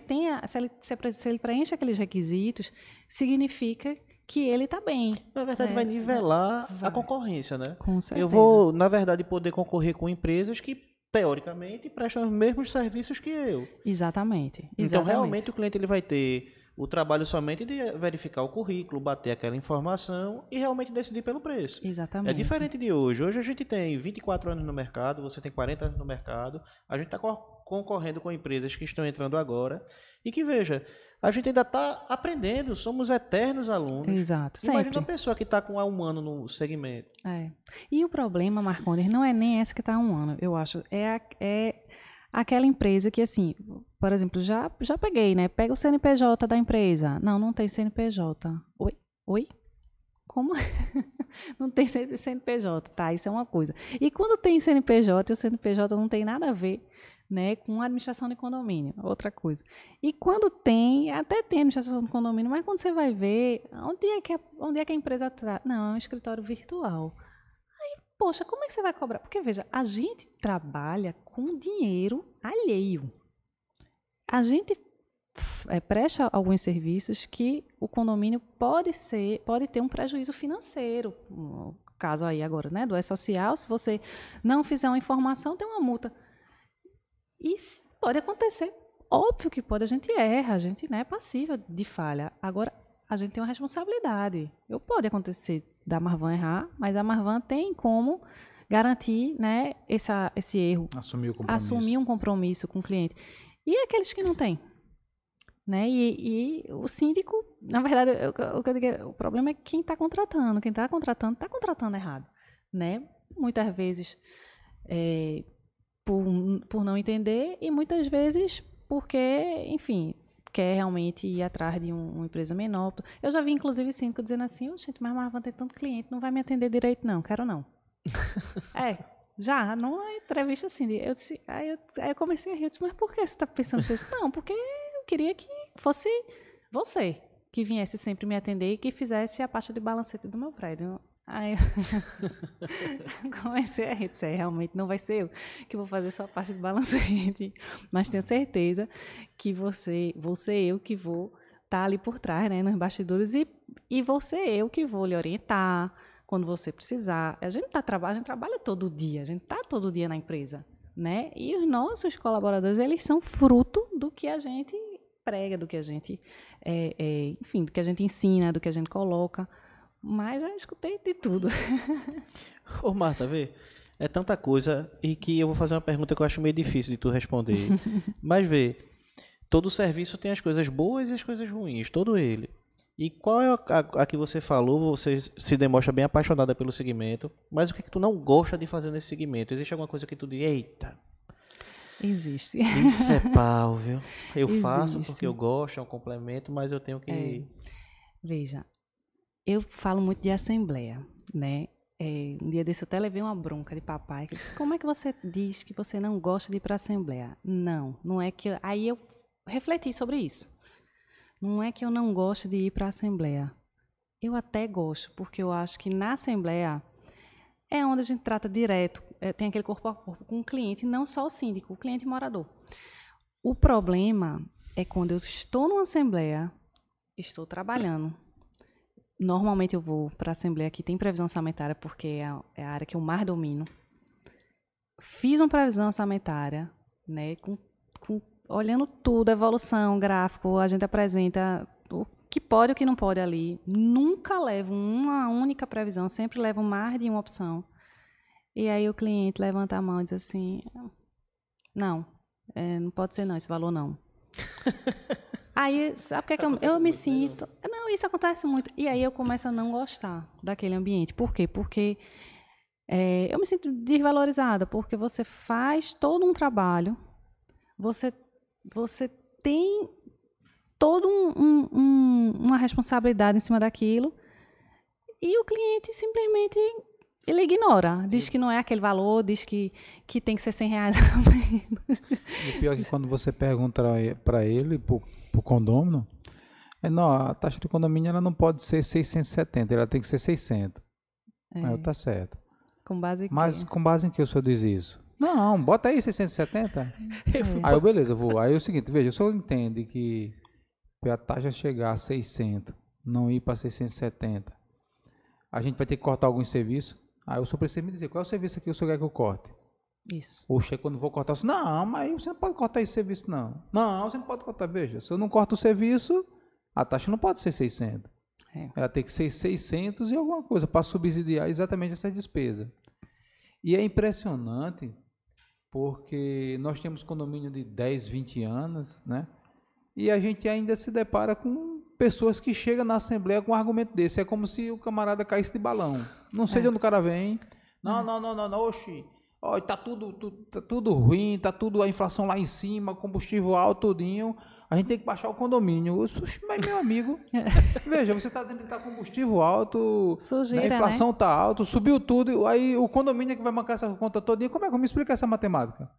preenche aqueles requisitos, significa que ele está bem. Na verdade, vai nivelar a concorrência, né? Com certeza. Eu vou, na verdade, poder concorrer com empresas que, teoricamente, prestam os mesmos serviços que eu. Exatamente. Então, realmente, o cliente ele vai ter o trabalho somente de verificar o currículo, bater aquela informação e realmente decidir pelo preço. Exatamente. É diferente de hoje. Hoje a gente tem 24 anos no mercado, você tem 40 anos no mercado, a gente está concorrendo com empresas que estão entrando agora e que, veja, a gente ainda está aprendendo, somos eternos alunos. Exato, sempre. Imagina uma pessoa que está com há um ano no segmento. E o problema, Marcondes, não é nem essa que está há um ano, eu acho, é aquela empresa que, assim, por exemplo, já peguei, né? Pega o CNPJ da empresa. Não tem CNPJ. Oi? Como? Não tem CNPJ, tá? Isso é uma coisa. E quando tem CNPJ, e o CNPJ não tem nada a ver, né, com a administração de condomínio, outra coisa. E quando tem, até tem administração de condomínio, mas quando você vai ver, onde é que a empresa traz? Não, é um escritório virtual. Poxa, como é que você vai cobrar? Porque, veja, a gente trabalha com dinheiro alheio. A gente presta alguns serviços que o condomínio pode ter um prejuízo financeiro. No caso aí agora, né, do E-Social, se você não fizer uma informação, tem uma multa. E pode acontecer. Óbvio que pode, a gente erra, a gente, né, é passível de falha. Agora, a gente tem uma responsabilidade. Pode acontecer da Marvan errar, mas a Marvan tem como garantir, né, esse erro. Assumir um compromisso com o cliente. E aqueles que não têm? Né? E o síndico, na verdade, o problema é quem está contratando. Quem está contratando errado. Né? Muitas vezes por não entender e muitas vezes porque, enfim, quer realmente ir atrás de uma empresa menor. Eu já vi, inclusive, síndico dizendo assim, gente, mas a Marvan tem tanto cliente, não vai me atender direito, não, quero não. Já, numa entrevista assim, aí eu comecei a rir, eu disse, mas por que você está pensando assim? Não, porque eu queria que fosse você que viesse sempre me atender e que fizesse a pasta de balancete do meu prédio. Aí eu comecei a rir, disse, realmente não vai ser eu que vou fazer sua parte de balancete, mas tenho certeza que vou ser eu que vou estar ali por trás, né, nos bastidores e vou ser eu que vou lhe orientar quando você precisar. A gente trabalha todo dia, a gente está todo dia na empresa, né, e os nossos colaboradores, eles são fruto do que a gente prega, do que a gente, enfim, do que a gente ensina, do que a gente coloca. Mas já escutei de tudo. Ô, Marta, vê, é tanta coisa e que eu vou fazer uma pergunta que eu acho meio difícil de tu responder. Mas vê, todo serviço tem as coisas boas e as coisas ruins, todo ele. E qual é a que você falou, você se demonstra bem apaixonada pelo segmento, mas o que tu não gosta de fazer nesse segmento? Existe alguma coisa que tu diz, eita... Existe. Isso é pau, viu? Eu faço porque eu gosto, é um complemento, mas eu tenho que... Veja, eu falo muito de assembleia. né? Um dia desse eu até levei uma bronca de papai, que disse, como é que você diz que você não gosta de ir para a Assembleia? Não é que... Aí eu refleti sobre isso. Não é que eu não gosto de ir para a Assembleia. Eu até gosto, porque eu acho que na Assembleia é onde a gente trata direto, tem aquele corpo a corpo com o cliente, não só o síndico, o cliente e o morador. O problema é quando eu estou numa Assembleia, estou trabalhando. Normalmente eu vou para a Assembleia que tem previsão orçamentária, porque é a área que eu mais domino. Fiz uma previsão orçamentária, né, olhando tudo, evolução, gráfico, a gente apresenta o que pode e o que não pode ali. Nunca levo uma única previsão, sempre levo mais de uma opção. E aí o cliente levanta a mão e diz assim, não pode ser não, esse valor não. Aí, sabe o que é que eu me sinto... Não, isso acontece muito. E aí eu começo a não gostar daquele ambiente. Por quê? Porque eu me sinto desvalorizada, porque você faz todo um trabalho, você tem toda uma responsabilidade em cima daquilo, e o cliente simplesmente ele ignora. Diz que não é aquele valor, diz que tem que ser R$100 a menos. E o pior é que quando você pergunta para ele, pro condômino, não, a taxa de condomínio ela não pode ser 670, ela tem que ser 600. Aí tá certo. Com base em quê? Mas com base em que o senhor diz isso? Não, bota aí 670. Aí beleza, eu vou. Aí é o seguinte, veja, o senhor entende que para a taxa chegar a 600, não ir para 670, a gente vai ter que cortar algum serviço? Aí o senhor precisa me dizer, qual é o serviço aqui que o senhor quer que eu corte? Isso. Oxe, quando vou cortar, não, mas você não pode cortar esse serviço, não. Não, você não pode cortar, veja, se eu não corto o serviço, a taxa não pode ser 600. Ela tem que ser 600 e alguma coisa para subsidiar exatamente essa despesa. E é impressionante, porque nós temos condomínio de 10, 20 anos, né? E a gente ainda se depara com pessoas que chegam na Assembleia com um argumento desse. É como se o camarada caísse de balão. Não sei de onde o cara vem. Não, oxi. Ó, tá tudo ruim, tá tudo a inflação lá em cima, combustível alto, tudinho. A gente tem que baixar o condomínio. Mas, meu amigo, veja, você está dizendo que tá combustível alto, sujeira, a inflação né? tá alta, subiu tudo, aí o condomínio é que vai bancar essa conta todinha. Como é que eu me explica essa matemática?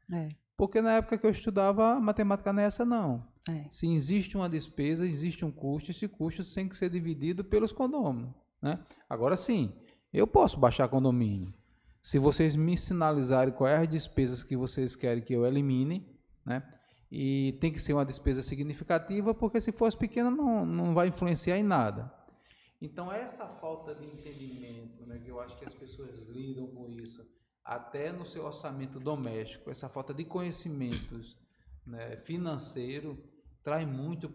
Porque na época que eu estudava, a matemática não é essa, não. Se existe uma despesa, existe um custo, esse custo tem que ser dividido pelos condôminos, né? Agora sim, eu posso baixar condomínio. Se vocês me sinalizarem quais as despesas que vocês querem que eu elimine, né? E tem que ser uma despesa significativa, porque se fosse pequena não vai influenciar em nada. Então, essa falta de entendimento, né, que eu acho que as pessoas lidam com isso, até no seu orçamento doméstico, essa falta de conhecimentos, né, financeiro, traz muito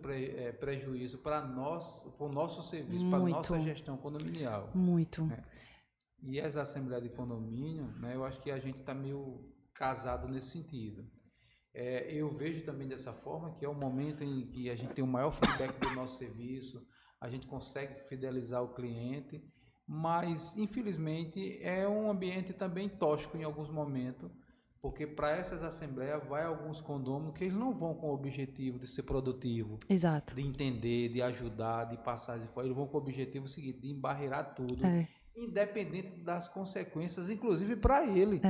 prejuízo para o nosso serviço, para a nossa gestão condominial. Muito. Né? E as assembleias de condomínio, né, eu acho que a gente está meio casado nesse sentido. Eu vejo também dessa forma, que é o momento em que a gente tem o maior feedback do nosso serviço, a gente consegue fidelizar o cliente, mas, infelizmente, é um ambiente também tóxico em alguns momentos, porque para essas assembleias vai alguns condôminos que eles não vão com o objetivo de ser produtivo, exato, de entender, de ajudar, de passar, eles vão com o objetivo seguinte, de embarrear tudo, independente das consequências, inclusive para ele.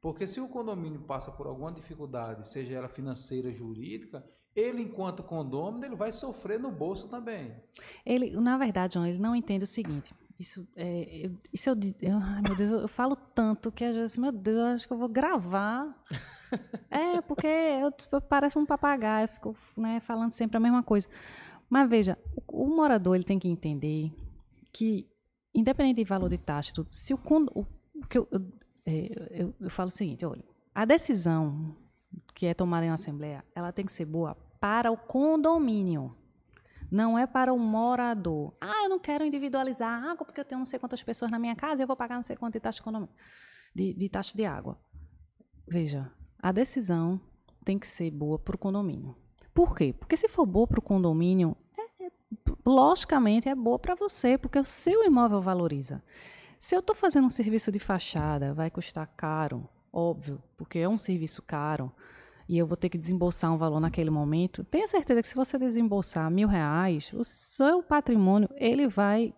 Porque se o condomínio passa por alguma dificuldade, seja ela financeira, jurídica, ele, enquanto condômino, ele vai sofrer no bolso também. Ele, na verdade, João, ele não entende o seguinte. Ai, meu Deus, eu falo tanto que às vezes, meu Deus, acho que eu vou gravar. Porque eu pareço um papagaio, eu fico, né, falando sempre a mesma coisa. Mas veja, o morador ele tem que entender que, independente de valor de taxa, se eu falo o seguinte, olha, a decisão que é tomada em uma assembleia, ela tem que ser boa para o condomínio, não é para o morador. Eu não quero individualizar a água porque eu tenho não sei quantas pessoas na minha casa e eu vou pagar não sei quanto de taxa de condomínio, de taxa de água. Veja, a decisão tem que ser boa para o condomínio. Por quê? Porque se for boa para o condomínio, logicamente é boa para você, porque o seu imóvel valoriza. Se eu estou fazendo um serviço de fachada, vai custar caro, óbvio, porque é um serviço caro, e eu vou ter que desembolsar um valor naquele momento. Tenha certeza que se você desembolsar R$1.000, o seu patrimônio ele vai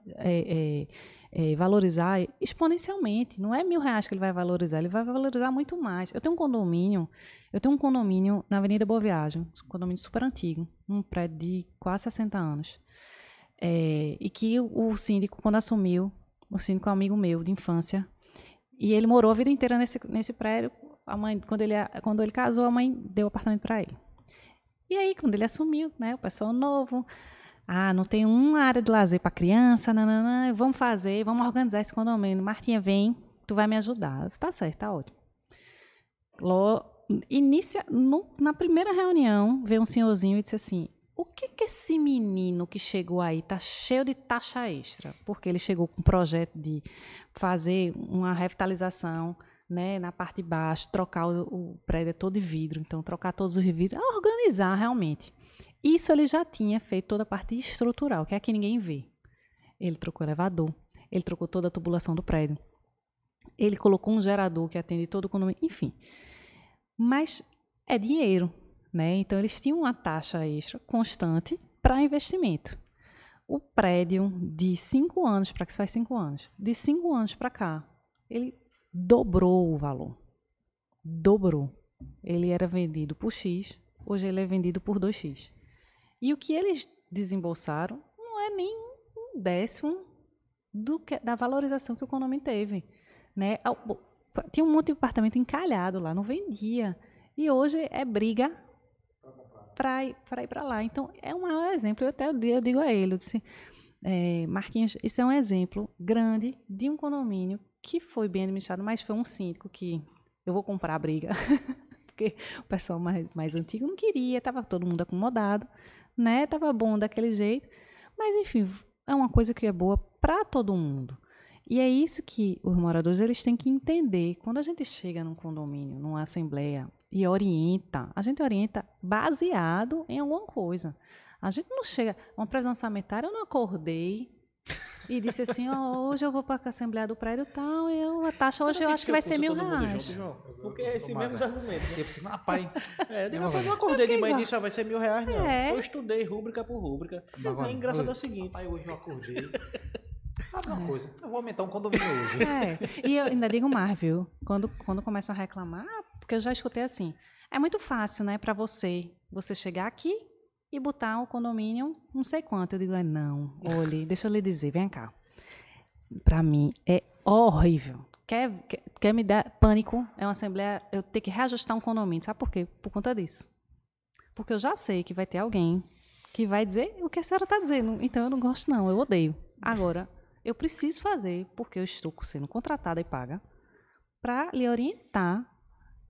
valorizar exponencialmente. Não é R$1.000 que ele vai valorizar, ele vai valorizar muito mais. Eu tenho um condomínio na Avenida Boa Viagem, um condomínio super antigo, um prédio de quase 60 anos. E que o síndico, quando assumiu, o síndico é um amigo meu de infância, e ele morou a vida inteira nesse prédio. A mãe, quando ele casou, a mãe deu o apartamento para ele. E aí, quando ele assumiu, né, o pessoal novo, não tem uma área de lazer para criança, vamos organizar esse condomínio. Martinha, vem, tu vai me ajudar. Está certo, está ótimo. Na primeira reunião, veio um senhorzinho e disse assim, o que esse menino que chegou aí está cheio de taxa extra? Porque ele chegou com um projeto de fazer uma revitalização, né, na parte de baixo, trocar o prédio todo de vidro, então trocar todos os vidros, organizar realmente. Isso ele já tinha feito toda a parte estrutural, que é a que ninguém vê. Ele trocou o elevador, ele trocou toda a tubulação do prédio, ele colocou um gerador que atende todo o condomínio, enfim. Mas é dinheiro, né? Então eles tinham uma taxa extra constante para investimento. O prédio de 5 anos, para que se faz 5 anos, de 5 anos para cá, ele dobrou o valor. Dobrou. Ele era vendido por X, hoje ele é vendido por 2X. E o que eles desembolsaram não é nem um décimo da valorização que o condomínio teve. Né? Tinha um monte de apartamento encalhado lá, não vendia. E hoje é briga para ir para lá. Então, é um maior exemplo. Eu digo a ele, eu disse, Marquinhos, isso é um exemplo grande de um condomínio que foi bem administrado, mas foi um síndico que eu vou comprar a briga, porque o pessoal mais antigo não queria, estava todo mundo acomodado, né? Estava bom daquele jeito, mas enfim, é uma coisa que é boa para todo mundo. E é isso que os moradores eles têm que entender. Quando a gente chega num condomínio, numa assembleia e a gente orienta baseado em alguma coisa. A gente não chega, uma previsão orçamentária, eu não acordei e disse assim, hoje eu vou para a Assembleia do Prédio tal, a taxa hoje eu acho que vai ser R$1.000. Porque é esse mesmo argumento. Né? Rapaz, eu não acordei de manhã e disse, vai ser R$1.000, não. Eu estudei rúbrica por rúbrica. Mas é engraçado é o seguinte. Rapaz, hoje eu acordei. Uma coisa, eu vou aumentar um condomínio hoje. E eu ainda digo mais, viu? Quando começam a reclamar, porque eu já escutei assim, é muito fácil, né, para você chegar aqui e botar o condomínio não sei quanto. Eu digo, não, olhe, deixa eu lhe dizer, vem cá. Para mim é horrível. Quer me dar pânico? É uma assembleia, eu ter que reajustar um condomínio. Sabe por quê? Por conta disso. Porque eu já sei que vai ter alguém que vai dizer o que a senhora está dizendo. Então eu não gosto não, eu odeio. Agora, eu preciso fazer, porque eu estou sendo contratada e paga, para lhe orientar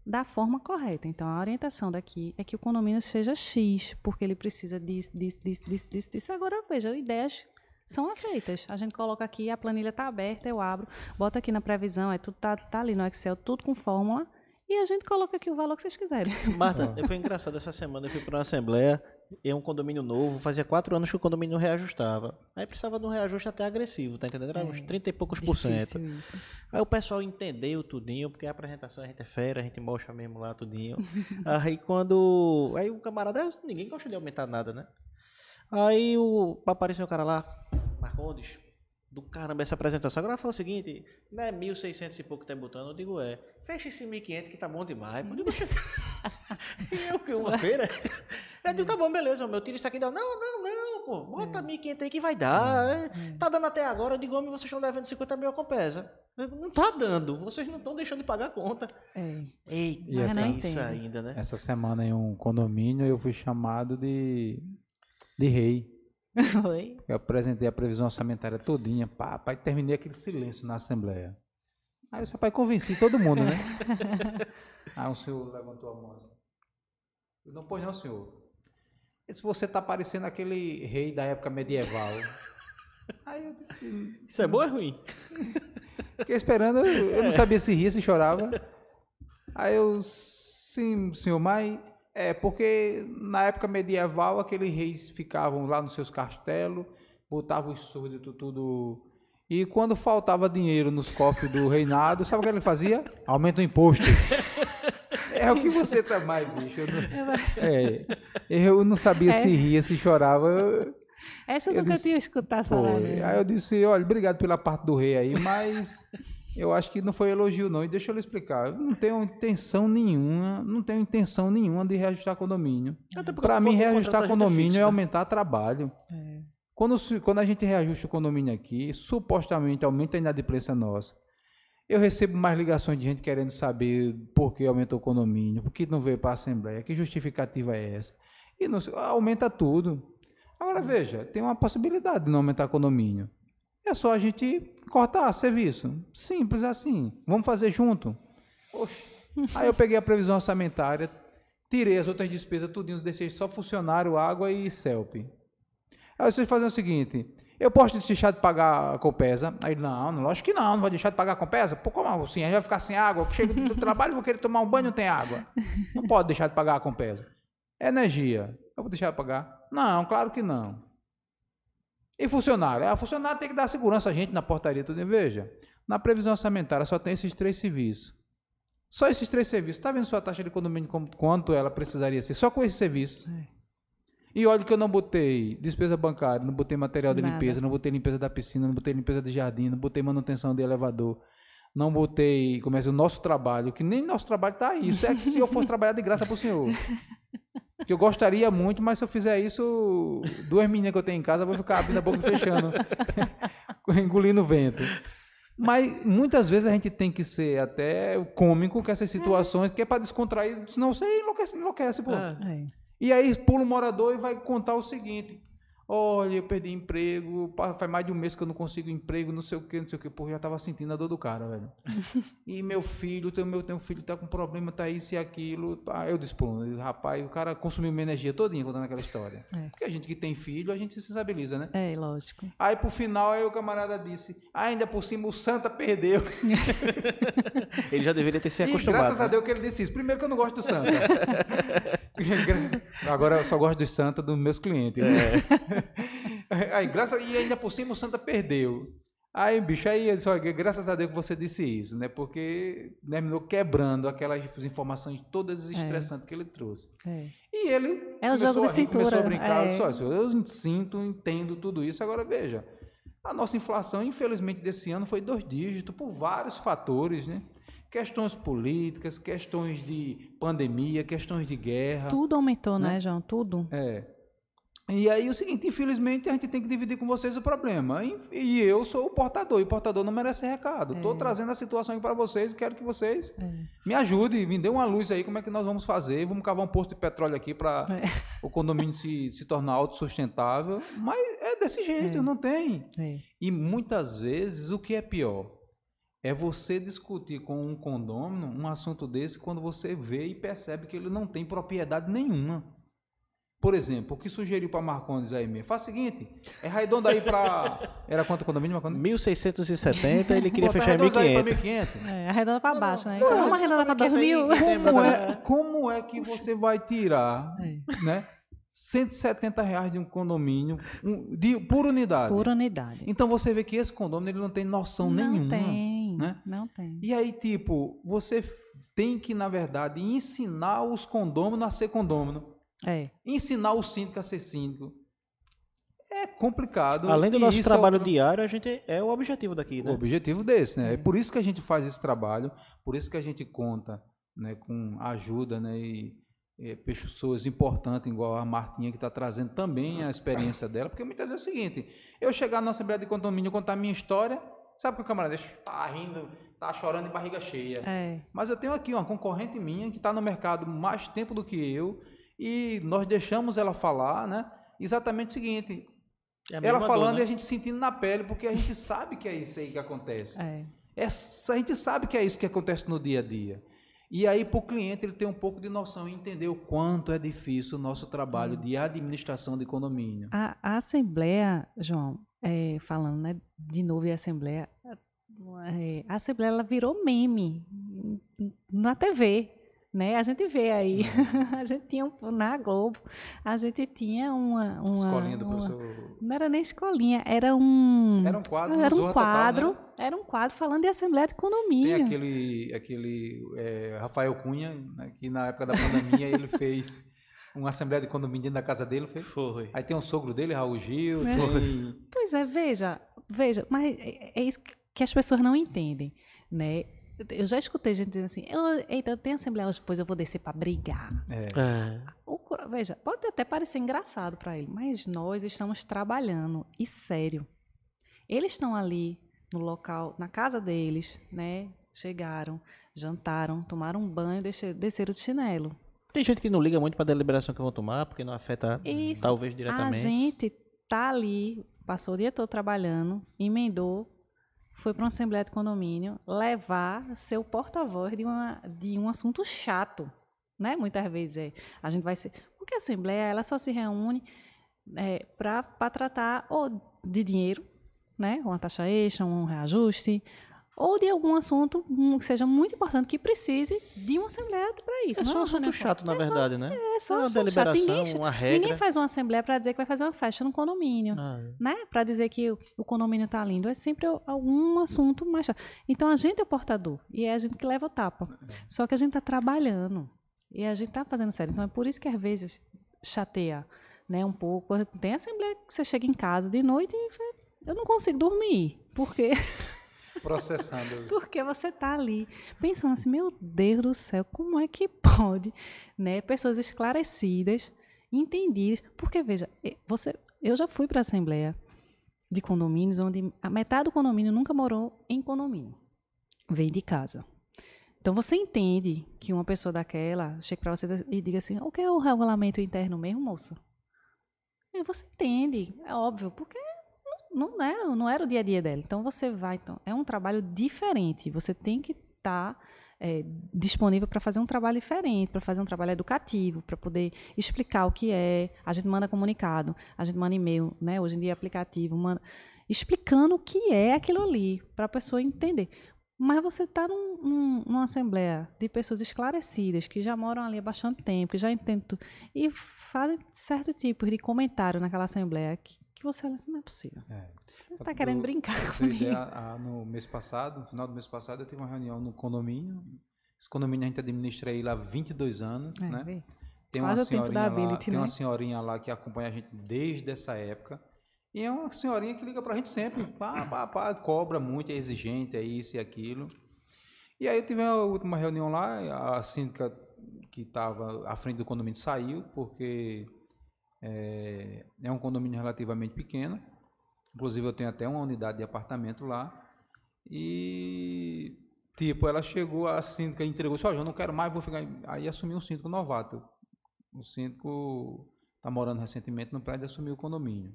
da forma correta. Então, a orientação daqui é que o condomínio seja X, porque ele precisa disso. Agora, veja, ideias são aceitas. A gente coloca aqui, a planilha está aberta, eu abro, bota aqui na previsão, tudo tá ali no Excel, tudo com fórmula, e a gente coloca aqui o valor que vocês quiserem. Marta, foi engraçado essa semana, eu fui para uma assembleia, em um condomínio novo, fazia 4 anos que o condomínio não reajustava. Aí precisava de um reajuste até agressivo, tá entendendo? Era uns 30 e poucos %. Isso. Aí o pessoal entendeu tudinho, porque a apresentação a gente é fera, a gente mostra mesmo lá tudinho. Aí o camarada, ninguém gosta de aumentar nada, né? Aí apareceu o cara lá, Marcondes, do caramba essa apresentação. Agora foi o seguinte, não é 1.600 e pouco que tá botando, eu digo, fecha esse 1.500 que tá bom demais. Eu digo, e uma feira? Eu digo, tá bom, beleza, meu, tira isso aqui. Não, pô, bota 1.500 aí que vai dar. Tá dando até agora, eu digo, homem, vocês estão devendo 50 mil a Compesa. Não tá dando, vocês não estão deixando de pagar a conta. Eita, isso ainda, né? Essa semana em um condomínio eu fui chamado de rei. Foi? Eu apresentei a previsão orçamentária todinha, papai, terminei aquele silêncio na assembleia. Aí o seu pai convenci todo mundo, né? Aí o senhor levantou a mão assim. Eu não, pois não, senhor. Se você tá parecendo aquele rei da época medieval. Aí eu disse... Isso é bom ou é ruim? Fiquei esperando, eu não sabia se ria, se chorava. Aí eu, sim, senhor, mas... porque na época medieval aqueles reis ficavam lá nos seus castelos, botavam os súditos tudo... E quando faltava dinheiro nos cofres do reinado, sabe o que ele fazia? Aumenta o imposto. É o que você tá mais, bicho. Eu não sabia se ria, se chorava. Essa eu nunca tinha escutado falar. Aí eu disse, olha, obrigado pela parte do rei aí, mas eu acho que não foi elogio não. E deixa eu lhe explicar, eu não tenho intenção nenhuma de reajustar condomínio. Para mim, reajustar condomínio é aumentar trabalho. Quando a gente reajusta o condomínio aqui, supostamente aumenta a inadimplência nossa. Eu recebo mais ligações de gente querendo saber por que aumentou o condomínio, por que não veio para a Assembleia, que justificativa é essa? E não, aumenta tudo. Agora, veja, tem uma possibilidade de não aumentar o condomínio. É só a gente cortar serviço. Simples assim. Vamos fazer junto. Oxe. Aí eu peguei a previsão orçamentária, tirei as outras despesas, tudinho, deixei só funcionário, água e CELP. Aí vocês fazem o seguinte... Eu posso deixar de pagar a Copesa? Aí, não, lógico que não vai deixar de pagar a Copesa. Pô, como assim? A gente vai ficar sem água? Chega do trabalho, vou querer tomar um banho, não tem água. Não pode deixar de pagar a Copesa. Energia, eu vou deixar de pagar? Não, claro que não. E funcionário? Funcionário tem que dar segurança a gente na portaria, tudo. Veja, na previsão orçamentária só tem esses 3 serviços. Só esses 3 serviços. Está vendo sua taxa de condomínio quanto ela precisaria ser? Só com esses serviços. E olha que eu não botei despesa bancária, não botei material de limpeza, não botei limpeza da piscina, não botei limpeza de jardim, não botei manutenção de elevador, não botei, como é o nosso trabalho, que nem nosso trabalho está aí. Isso é que se eu fosse trabalhar de graça para o senhor. Que eu gostaria muito, mas se eu fizer isso, 2 meninas que eu tenho em casa, eu vou ficar abrindo a boca e fechando, engolindo o vento. Mas muitas vezes a gente tem que ser até cômico com essas situações, que é para descontrair, senão você enlouquece, pô. E aí pula o morador e vai contar o seguinte: olha, eu perdi emprego, faz mais de um mês que eu não consigo emprego, não sei o que, pô, já estava sentindo a dor do cara, velho. E meu filho, teu filho tá com problema, tá isso e aquilo. Eu disse, pô, rapaz, o cara consumiu minha energia todinha contando aquela história. Porque a gente que tem filho, a gente se sensibiliza, né? Lógico. Aí pro final, aí o camarada disse, ainda por cima o Santa perdeu. Ele já deveria ter se acostumado. E graças a Deus que ele disse isso. Primeiro que eu não gosto do Santa. Agora eu só gosto do Santa dos meus clientes. Aí, e ainda por cima o Santa perdeu. Aí, bicho, aí eu disse, olha, graças a Deus que você disse isso, né? Porque terminou quebrando aquelas informações todas estressantes que ele trouxe. E ele o jogo de cintura. Começou a brincar, disse, eu sinto, entendo tudo isso. Agora, veja, a nossa inflação, infelizmente, desse ano foi 2 dígitos por vários fatores, né? Questões políticas, questões de pandemia, questões de guerra. Tudo aumentou, né, João? Tudo. E aí o seguinte, infelizmente, a gente tem que dividir com vocês o problema. E eu sou o portador, e o portador não merece recado. Estou trazendo a situação aqui para vocês e quero que vocês me ajudem, me dêem uma luz aí, como é que nós vamos fazer. Vamos cavar um posto de petróleo aqui para o condomínio se tornar autossustentável. Mas é desse jeito, não tem. E muitas vezes, o que é pior? É você discutir com um condômino um assunto desse quando você vê e percebe que ele não tem propriedade nenhuma. Por exemplo, o que sugeriu para Marcondes aí mesmo? Faz o seguinte, arredonda aí para... Era quanto o condomínio, Marcondes? 1.670, ele queria fechar em 1.500. Arredonda para baixo, né? Então vamos arredondar para 2.000. Como é que você vai tirar, né? R$170 de um condomínio por unidade. Por unidade. Então você vê que esse condomínio ele não tem noção nenhuma. Não tem. E aí, tipo, você tem que, na verdade, ensinar os condôminos a ser condômino. Ensinar o síndico a ser síndico. É complicado. Além do nosso trabalho diário, a gente é o objetivo daqui, né? O objetivo desse, né? É por isso que a gente faz esse trabalho, por isso que a gente conta, né, com ajuda, né, e pessoas importantes, igual a Martinha, que está trazendo também a experiência dela, porque muitas vezes é o seguinte, eu chegar na Assembleia de Condomínio, contar a minha história, sabe que o camarada está rindo, está chorando de barriga cheia. Mas eu tenho aqui uma concorrente minha que está no mercado mais tempo do que eu, e nós deixamos ela falar, né? Exatamente o seguinte, ela falando e a gente sentindo na pele, porque a gente sabe que é isso aí que acontece. A gente sabe que é isso que acontece no dia a dia. E aí, para o cliente, ele tem um pouco de noção e entender o quanto é difícil o nosso trabalho de administração de condomínio. A Assembleia, João, falando, né, de novo em Assembleia, a Assembleia ela virou meme na TV. Né? A gente vê aí, a gente tinha na Globo, a gente tinha uma escolinha do professor. Não era nem escolinha, era um quadro, era um quadro falando de Assembleia de Condomínio. Tem aquele Rafael Cunha, né, que na época da pandemia ele fez uma assembleia de condomínio dentro da casa dele, Foi. Aí tem o sogro dele, Raul Gil. Pois é, veja, mas é isso que as pessoas não entendem, né? Eu já escutei gente dizendo assim, eu tenho assembleia hoje, depois eu vou descer para brigar. Veja, pode até parecer engraçado para ele, mas nós estamos trabalhando, e sério. Eles estão ali no local, na casa deles, né? Chegaram, jantaram, tomaram um banho, desceram de chinelo. Tem gente que não liga muito para a deliberação que vão tomar, porque não afeta talvez diretamente. A gente tá ali, passou o dia todo trabalhando, emendou, foi para uma assembleia de condomínio levar seu porta-voz de um assunto chato, né? Muitas vezes a gente vai ser... Porque a assembleia, ela só se reúne para tratar ou de dinheiro, né? Uma taxa extra, um reajuste, ou de algum assunto que seja muito importante, que precise de uma assembleia para isso. É só um assunto chato, na verdade, né? É só uma deliberação, uma regra. Ninguém faz uma assembleia para dizer que vai fazer uma festa no condomínio, né? Para dizer que o condomínio está lindo. É sempre algum assunto mais chato. Então, a gente é o portador e é a gente que leva o tapa. Só que a gente está trabalhando e a gente está fazendo sério. Então, é por isso que, às vezes, chateia, né, um pouco. Tem assembleia que você chega em casa de noite e eu não consigo dormir, porque... Processando. Porque você está ali pensando assim, meu Deus do céu, como é que pode, né, pessoas esclarecidas, entendidas, porque veja, eu já fui para a assembleia de condomínios onde a metade do condomínio nunca morou em condomínio, veio de casa. Então você entende que uma pessoa daquela chega para você e diga assim, o que é o regulamento interno mesmo, moça? E você entende, é óbvio, porque não era o dia a dia dela. Então, você vai... Então, é um trabalho diferente. Você tem que estar disponível para fazer um trabalho diferente, para fazer um trabalho educativo, para poder explicar o que é. A gente manda comunicado, a gente manda e-mail, né? Hoje em dia, aplicativo, explicando o que é aquilo ali, para a pessoa entender. Mas você está numa assembleia de pessoas esclarecidas, que já moram ali há bastante tempo, que já entendem tudo, e fazem certo tipo de comentário naquela assembleia que você olha assim, não é possível. Você está querendo brincar comigo. No mês passado, no final do mês passado, eu tive uma reunião no condomínio. Esse condomínio a gente administra ele há 22 anos, né? Tem uma senhorinha lá que acompanha a gente desde essa época. E é uma senhorinha que liga pra gente sempre. Cobra muito, é exigente, é isso e aquilo. E aí eu tive a última reunião lá, a síndica que estava à frente do condomínio saiu, porque... É um condomínio relativamente pequeno, inclusive eu tenho até uma unidade de apartamento lá, e tipo, ela chegou, a síndica entregou, disse, eu não quero mais, vou ficar, aí assumiu um síndico novato, o síndico está morando recentemente no prédio e assumiu o condomínio.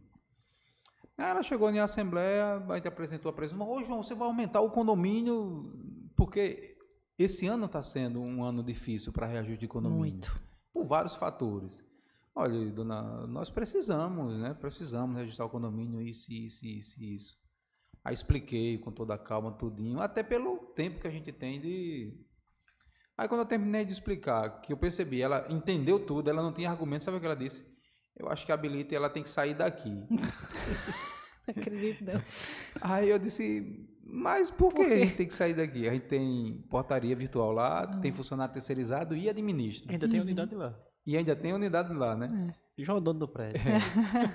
Aí ela chegou na assembleia, a gente apresentou ô João, você vai aumentar o condomínio, porque esse ano está sendo um ano difícil para reajuste de condomínio, muito, por vários fatores. Olha, dona, nós precisamos, né? Precisamos registrar o condomínio, isso. Aí expliquei com toda a calma, tudinho, até pelo tempo que a gente tem de... Aí quando eu terminei de explicar, que eu percebi, ela entendeu tudo, ela não tinha argumento, sabe o que ela disse? Eu acho que a Belita, ela tem que sair daqui. Não acredito, não. Aí eu disse, mas por que a gente tem que sair daqui? A gente tem portaria virtual lá, tem funcionário terceirizado e administra. Ainda tem unidade lá. E ainda tem unidade lá, né? João é o dono do prédio.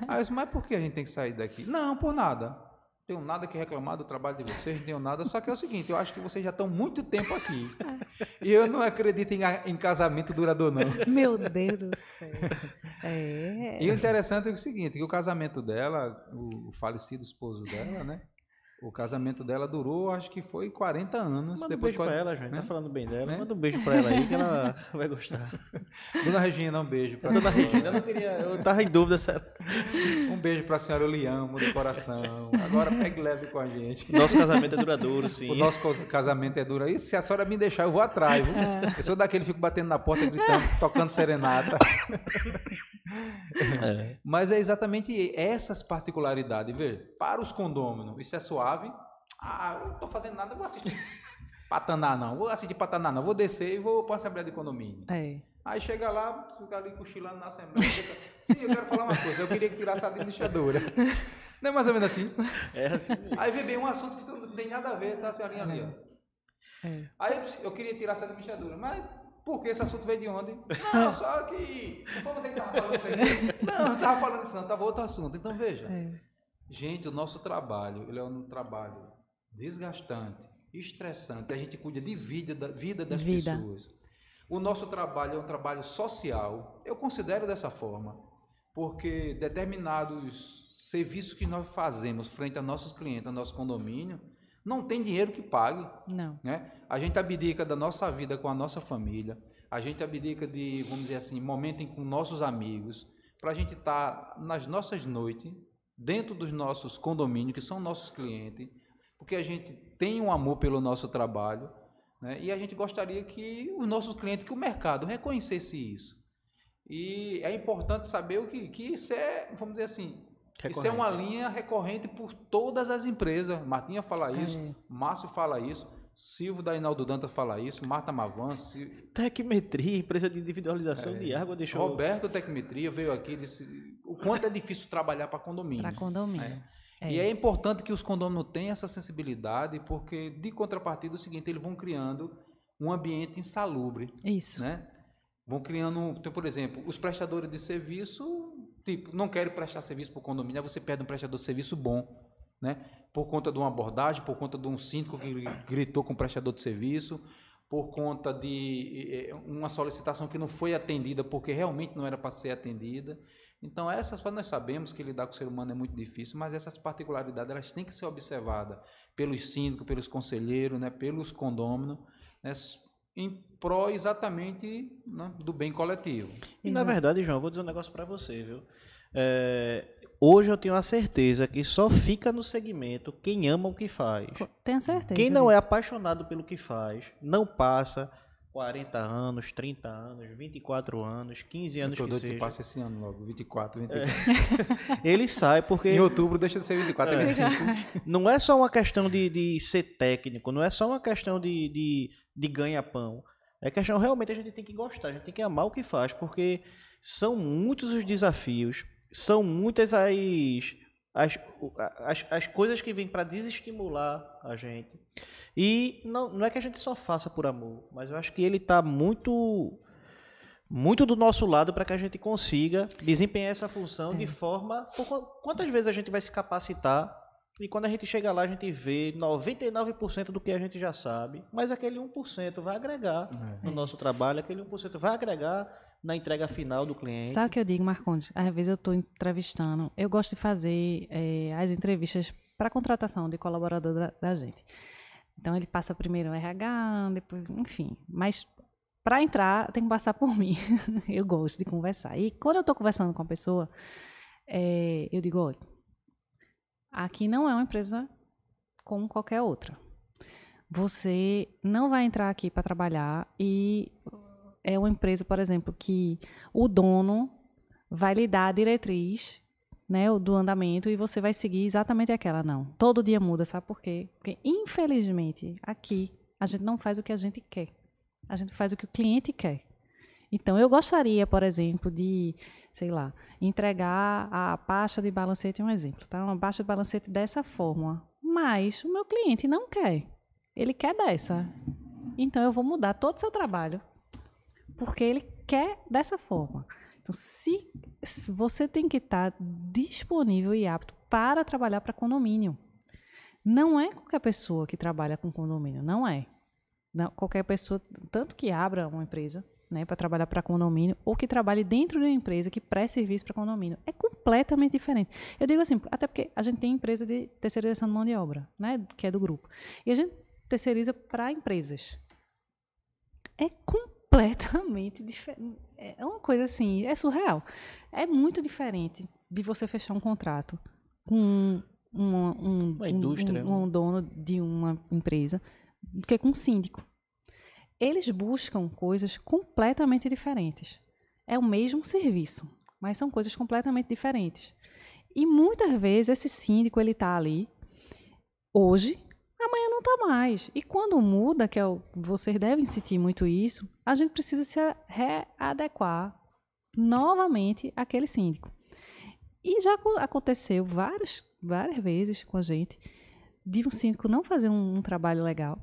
Aí eu disse, mas por que a gente tem que sair daqui? Não, por nada. Não tenho nada que reclamar do trabalho de vocês, não tenho nada. Só que é o seguinte, eu acho que vocês já estão muito tempo aqui. E eu não acredito em casamento duradouro, não. Meu Deus do céu. E o interessante é o seguinte, que o casamento dela, o falecido esposo dela, né? O casamento dela durou, acho que foi 40 anos. Manda um beijo pra ela, gente. Tá falando bem dela. Né? Manda um beijo pra ela aí que ela vai gostar. Dona Regina, um beijo pra Dona Regina, eu tava em dúvida, sério. Um beijo pra senhora, eu lhe amo de coração. Agora pegue leve com a gente. Nosso casamento é duradouro, sim. O nosso casamento é duradouro. E se a senhora me deixar, eu vou atrás, viu? Eu sou daquele que fico batendo na porta, gritando, tocando serenata. Mas é exatamente essas particularidades, veja, para os condôminos, isso é suave. Eu não estou fazendo nada, vou assistir Pataná não, vou descer e vou para a Assembleia de Condomínio. Aí chega lá, fica ali cochilando na Assembleia. Sim, eu quero falar uma coisa, eu queria que tirasse a administradora. Não é mais ou menos assim? É assim mesmo. Aí vem bem um assunto que não tem nada a ver, tá a senhorinha ali, ó. Aí eu queria tirar essa administradora, mas Por que esse assunto veio de onde? Não, só que... Não foi você que estava falando isso aqui? Não, não estava falando isso não, estava outro assunto. Então, veja. Gente, o nosso trabalho, ele é um trabalho desgastante, estressante. A gente cuida de vida das pessoas. O nosso trabalho é um trabalho social. Eu considero dessa forma. Porque determinados serviços que nós fazemos frente a nossos clientes, ao nosso condomínio, não tem dinheiro que pague. Não. Né? A gente abdica da nossa vida com a nossa família, a gente abdica de, vamos dizer assim, momento com nossos amigos, para a gente estar nas nossas noites, dentro dos nossos condomínios, que são nossos clientes, porque a gente tem um amor pelo nosso trabalho, né? E a gente gostaria que os nossos clientes, que o mercado reconhecesse isso. E é importante saber que isso é, vamos dizer assim, isso é uma linha recorrente por todas as empresas. Martinha fala isso, Márcio fala isso, Silvio da Hinaldo Dantas fala isso, Marta Mavance. Tecmetria, empresa de individualização de água, deixou... Roberto Tecmetria veio aqui e disse o quanto é difícil trabalhar para condomínio. Para condomínio. E é importante que os condomínios tenham essa sensibilidade, porque, de contrapartida, é o seguinte, eles vão criando um ambiente insalubre. Isso. Né? Vão criando, então, por exemplo, os prestadores de serviço, tipo, não querem prestar serviço para o condomínio, aí você perde um prestador de serviço bom, né? Por conta de uma abordagem, por conta de um síndico que gritou com o prestador de serviço, por conta de uma solicitação que não foi atendida porque realmente não era para ser atendida. Então, nós sabemos que lidar com o ser humano é muito difícil, mas essas particularidades elas têm que ser observadas pelos síndicos, pelos conselheiros, né, pelos condôminos, né, em pró exatamente, né, do bem coletivo. E na verdade, João, eu vou dizer um negócio para você, viu? Hoje eu tenho a certeza que só fica no segmento quem ama o que faz. Tenho certeza. Quem não é apaixonado pelo que faz, não passa 40 anos, 30 anos, 24 anos, 15 anos que seja. Que passa esse ano logo, 24. Ele sai porque... Em outubro deixa de ser 24, é 25. Não é só uma questão de ser técnico, não é só uma questão de ganha-pão. É questão, realmente, a gente tem que gostar, a gente tem que amar o que faz, porque são muitos os desafios, são muitas as coisas que vêm para desestimular a gente. E não é que a gente só faça por amor, mas eu acho que ele está muito do nosso lado para que a gente consiga desempenhar essa função de forma... Quantas vezes a gente vai se capacitar e quando a gente chega lá a gente vê 99% do que a gente já sabe, mas aquele 1% vai agregar no nosso trabalho, aquele 1% vai agregar na entrega final do cliente. Sabe o que eu digo, Marcondes? Às vezes eu estou entrevistando, eu gosto de fazer as entrevistas para contratação de colaborador da gente. Então, ele passa primeiro o RH, depois, enfim. Mas, para entrar, tem que passar por mim. Eu gosto de conversar. E, quando eu estou conversando com a pessoa, eu digo, olha, aqui não é uma empresa como qualquer outra. Você não vai entrar aqui para trabalhar e é uma empresa, por exemplo, que o dono vai lhe dar a diretriz, né, do andamento, e você vai seguir exatamente aquela. Não. Todo dia muda, sabe por quê? Porque, infelizmente, aqui, a gente não faz o que a gente quer. A gente faz o que o cliente quer. Então, eu gostaria, por exemplo, de, sei lá, entregar a pasta de balancete, um exemplo, tá? Uma pasta de balancete dessa forma. Mas o meu cliente não quer. Ele quer dessa. Então, eu vou mudar todo o seu trabalho, porque ele quer dessa forma. Então, se você tem que estar disponível e apto para trabalhar para condomínio. Não é qualquer pessoa que trabalha com condomínio, não é. Não, qualquer pessoa, tanto que abra uma empresa, né, para trabalhar para condomínio, ou que trabalhe dentro de uma empresa que preste serviço para condomínio. É completamente diferente. Eu digo assim, até porque a gente tem empresa de terceirização de mão de obra, né, que é do grupo. E a gente terceiriza para empresas. É completamente diferente. É uma coisa assim, é surreal. É muito diferente de você fechar um contrato com uma indústria, um dono de uma empresa, do que com um síndico. Eles buscam coisas completamente diferentes. É o mesmo serviço, mas são coisas completamente diferentes. E muitas vezes esse síndico ele está ali hoje, amanhã não está mais. E quando muda, vocês devem sentir muito isso, a gente precisa se readequar novamente àquele síndico. E já aconteceu várias vezes com a gente de um síndico não fazer um trabalho legal,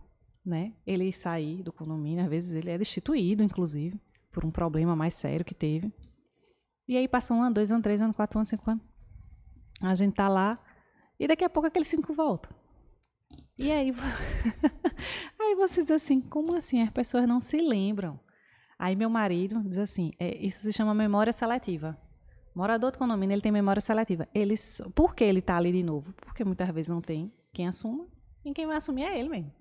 né, ele sair do condomínio, às vezes ele é destituído, inclusive, por um problema mais sério que teve. E aí passa 1 ano, 2 anos, 3 anos, 4 anos, 5 anos. A gente tá lá e daqui a pouco aquele síndico volta. E aí, aí você diz assim, como assim? As pessoas não se lembram. Aí meu marido diz assim, isso se chama memória seletiva. Morador de condomínio, ele tem memória seletiva. Por que ele está ali de novo? Porque muitas vezes não tem quem assuma, e quem vai assumir é ele mesmo.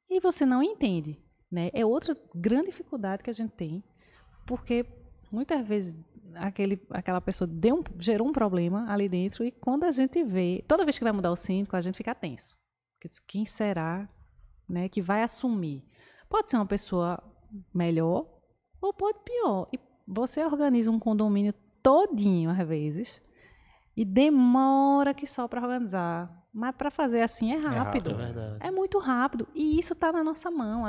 E você não entende, né? É outra grande dificuldade que a gente tem, porque muitas vezes aquela pessoa gerou um problema ali dentro, e quando a gente vê, toda vez que vai mudar o síndico, a gente fica tenso. Porque quem será, né, que vai assumir? Pode ser uma pessoa melhor ou pode pior. E você organiza um condomínio todinho, às vezes, e demora que só para organizar. Mas para fazer assim é rápido. É muito rápido. E isso está na nossa mão.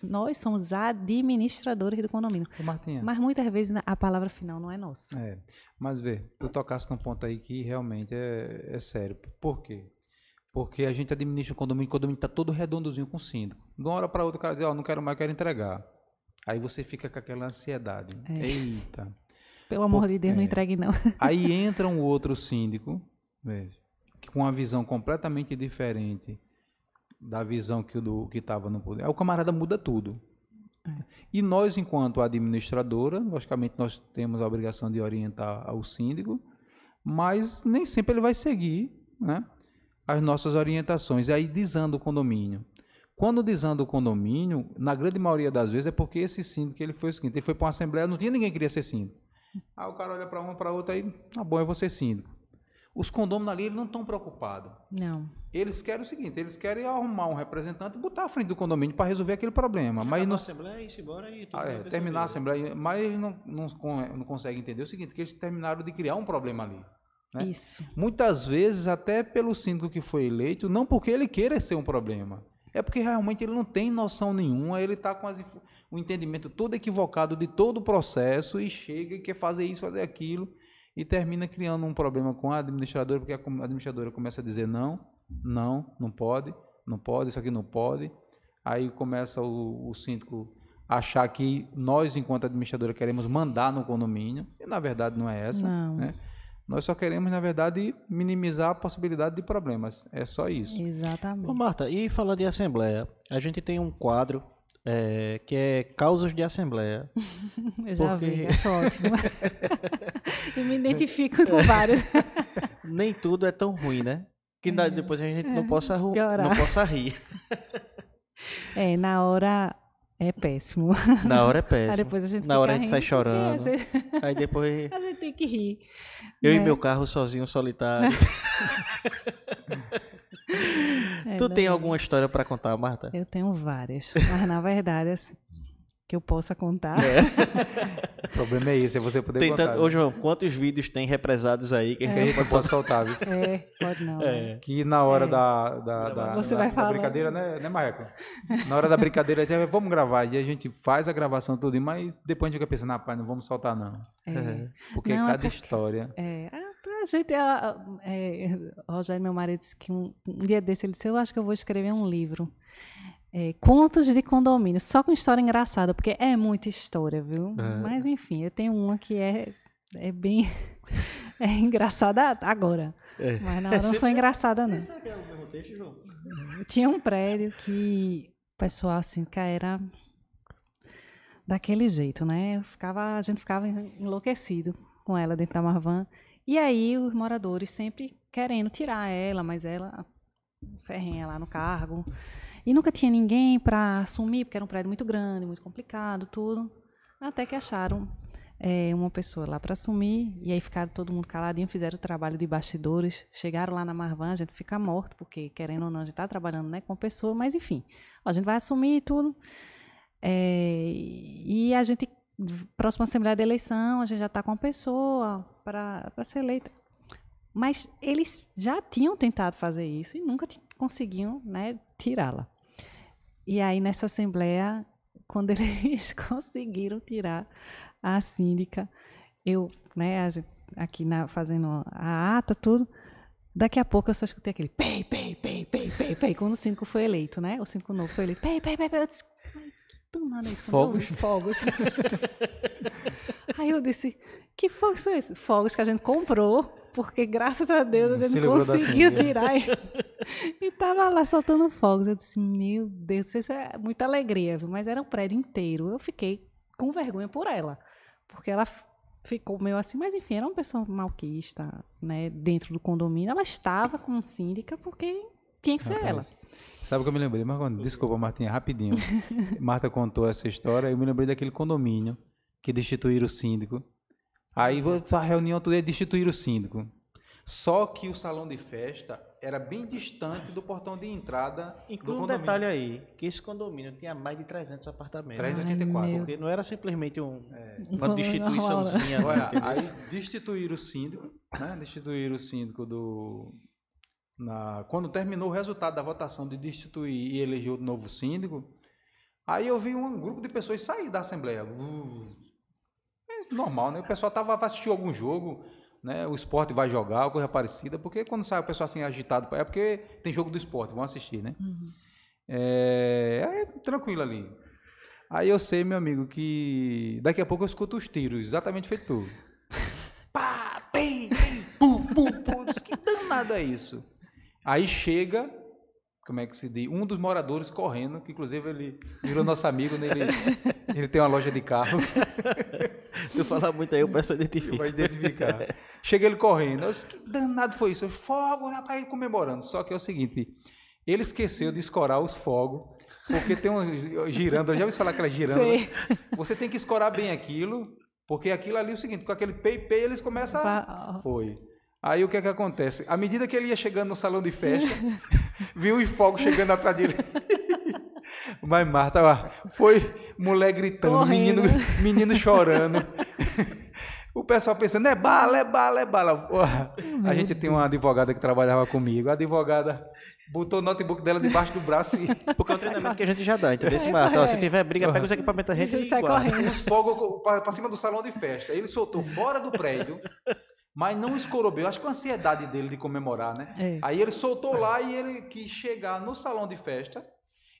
Nós somos administradores do condomínio. Martinha, mas muitas vezes a palavra final não é nossa. Mas tu tocasse num ponto aí que realmente é sério. Por quê? Porque a gente administra o condomínio está todo redondozinho com o síndico. De uma hora para outra o cara diz, não quero mais, quero entregar. Aí você fica com aquela ansiedade. Eita. Pelo amor de Deus, não entregue não. Aí entra um outro síndico, com uma visão completamente diferente da visão que estava no poder. Aí o camarada muda tudo. E nós, enquanto administradora, logicamente nós temos a obrigação de orientar ao síndico, mas nem sempre ele vai seguir, né, as nossas orientações. E aí desanda o condomínio. Quando desanda o condomínio, na grande maioria das vezes é porque esse síndico, ele foi o seguinte, ele foi para uma assembleia, não tinha ninguém que queria ser síndico. Aí o cara olha para uma, para outra, aí, bom, eu vou ser síndico. Os condôminos ali, eles não estão preocupados. Não. Eles querem o seguinte, eles querem arrumar um representante e botar à frente do condomínio para resolver aquele problema. Mas não... Assembleia e embora e terminar a assembleia, mas eles não conseguem entender o seguinte, que eles terminaram de criar um problema ali. Né? Isso. Muitas vezes, até pelo síndico que foi eleito, não porque ele queira ser um problema, é porque realmente ele não tem noção nenhuma, ele está com o entendimento todo equivocado de todo o processo e chega e quer fazer isso, fazer aquilo, e termina criando um problema com a administradora, porque a administradora começa a dizer não pode, isso aqui não pode. Aí começa o síndico a achar que nós, enquanto administradora, queremos mandar no condomínio, e na verdade não é essa. Não. Né? Nós só queremos, na verdade, minimizar a possibilidade de problemas. É só isso. Exatamente. Ô, Marta, e falando de assembleia, a gente tem um quadro que é Causas de Assembleia. Eu já vi, acho ótimo. Eu me identifico com vários. Nem tudo é tão ruim, né? Que depois a gente não possa rir. Na hora é péssimo. Na hora é péssimo. Aí depois a gente Na hora a gente sai chorando. Aí depois... A gente tem que rir. Eu e meu carro sozinho, solitário. Tu tem alguma história para contar, Marta? Eu tenho várias, mas na verdade, assim, que eu possa contar. O problema é esse, é você poder contar. Ô, João, quantos vídeos tem represados aí que a gente pode soltar? Viu? Pode não. Que na hora você vai falar. Brincadeira, né, Marco? Na hora da brincadeira, vamos gravar. E a gente faz a gravação tudo, mas depois a gente fica pensando, rapaz, não vamos soltar não. Porque não, cada história... A gente, Rogério, meu marido, disse que um dia desse, ele disse, eu acho que eu vou escrever um livro. Contos de condomínio, só com história engraçada, porque é muita história, viu? Mas, enfim, eu tenho uma que é bem engraçada agora. Mas na hora não foi engraçada, não. Tinha um prédio que o pessoal, assim, que era daquele jeito, né? A gente ficava enlouquecido com ela dentro da Marvan. E aí os moradores sempre querendo tirar ela, mas ela ferrenha lá no cargo. E nunca tinha ninguém para assumir, porque era um prédio muito grande, muito complicado, tudo. Até que acharam uma pessoa lá para assumir, e aí ficaram todo mundo caladinho, fizeram o trabalho de bastidores, chegaram lá na Marvan, a gente fica morto, porque querendo ou não, a gente está trabalhando, né, com a pessoa, mas enfim, a gente vai assumir tudo. E a gente... Próxima Assembleia de Eleição, a gente já está com uma pessoa para ser eleita. Mas eles já tinham tentado fazer isso e nunca conseguiam, né, tirá-la. E aí, nessa Assembleia, quando eles conseguiram tirar a síndica, eu, né, aqui fazendo a ata, tudo, Daqui a pouco eu só escutei aquele pei, pei, pei, pei, pei, pei, quando o síndico foi eleito, né? O síndico novo foi eleito. Pei, pei, pei, pei. Eu disse, mas que danado é isso? Fogos. Fogos. Aí eu disse, que fogos são esses? Fogos que a gente comprou, porque graças a Deus a gente conseguiu tirar. E tava lá soltando fogos. Eu disse, meu Deus, isso é muita alegria, viu? Mas era um prédio inteiro. Eu fiquei com vergonha por ela, porque ela ficou meio assim, mas enfim, era uma pessoa malquista, né, dentro do condomínio. Ela estava como síndica porque tinha que ser ela. Sabe o que eu me lembrei? Desculpa, Martinha, rapidinho. Marta contou essa história e eu me lembrei daquele condomínio que destituíram o síndico. Aí a reunião toda é destituir o síndico. Só que o salão de festa era bem distante do portão de entrada. Inclui um detalhe aí, que esse condomínio tinha mais de 300 apartamentos. 384. Porque não era simplesmente uma destituiçãozinha. Olha, aí destituíram o síndico, né? Destituíram o síndico quando terminou o resultado da votação de destituir e eleger o novo síndico, aí eu vi um grupo de pessoas sair da Assembleia. É normal, né? O pessoal vai assistir algum jogo, né? O esporte vai jogar, coisa parecida, porque quando sai o pessoal assim agitado, é porque tem jogo do esporte, vão assistir, né? Uhum. É tranquilo ali. Aí eu sei, meu amigo, que daqui a pouco eu escuto os tiros, exatamente feito tu. Pá, pim, pum, pum, pum, que danado é isso? Aí chega, como é que se diz, um dos moradores correndo, que inclusive ele virou nosso amigo, né? Ele tem uma loja de carro. Tu fala muito aí, o pessoal identifica. Vai identificar. Chega ele correndo. Eu disse, que danado foi isso? Fogo, rapaz, comemorando. Só que é o seguinte, ele esqueceu de escorar os fogos, porque tem um girando, já ouviu falar aquela girando? Sim. Você tem que escorar bem aquilo, porque aquilo ali é o seguinte, com aquele pei-pei eles começam Foi. Aí o que é que acontece? À medida que ele ia chegando no salão de festa, viu os fogos chegando atrás dele. Mas Marta, foi mulher gritando, menino chorando. O pessoal pensando, é bala, é bala, é bala. A gente tem uma advogada que trabalhava comigo. A advogada botou o notebook dela debaixo do braço e... Porque é um treinamento que a gente já dá, entendeu? Se tiver briga, pega os equipamentos da gente e sai correndo. Os fogos para cima do salão de festa. Ele soltou fora do prédio, mas não escorou bem. Eu acho que a ansiedade dele de comemorar, né? É. Aí ele soltou lá e ele quis chegar no salão de festa.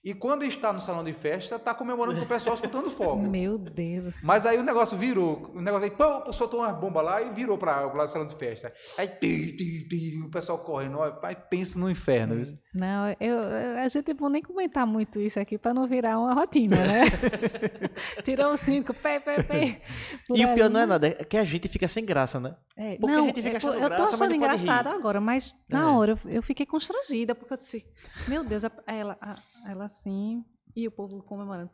E quando está no salão de festa, está comemorando com o pessoal escutando fogo. Meu Deus. Mas aí o negócio virou. O negócio aí, pô, soltou uma bomba lá e virou para o lado do salão de festa. Aí o pessoal correndo. Aí pensa no inferno. Não, a gente não vou nem comentar muito isso aqui para não virar uma rotina, né? Tirou o síndico, pé. E o pior não é nada, é que a gente fica sem graça, né? É, porque não, a gente fica achando eu tô achando engraçado agora, mas na hora eu fiquei constrangida, porque eu disse, meu Deus, ela assim, e o povo comemorando,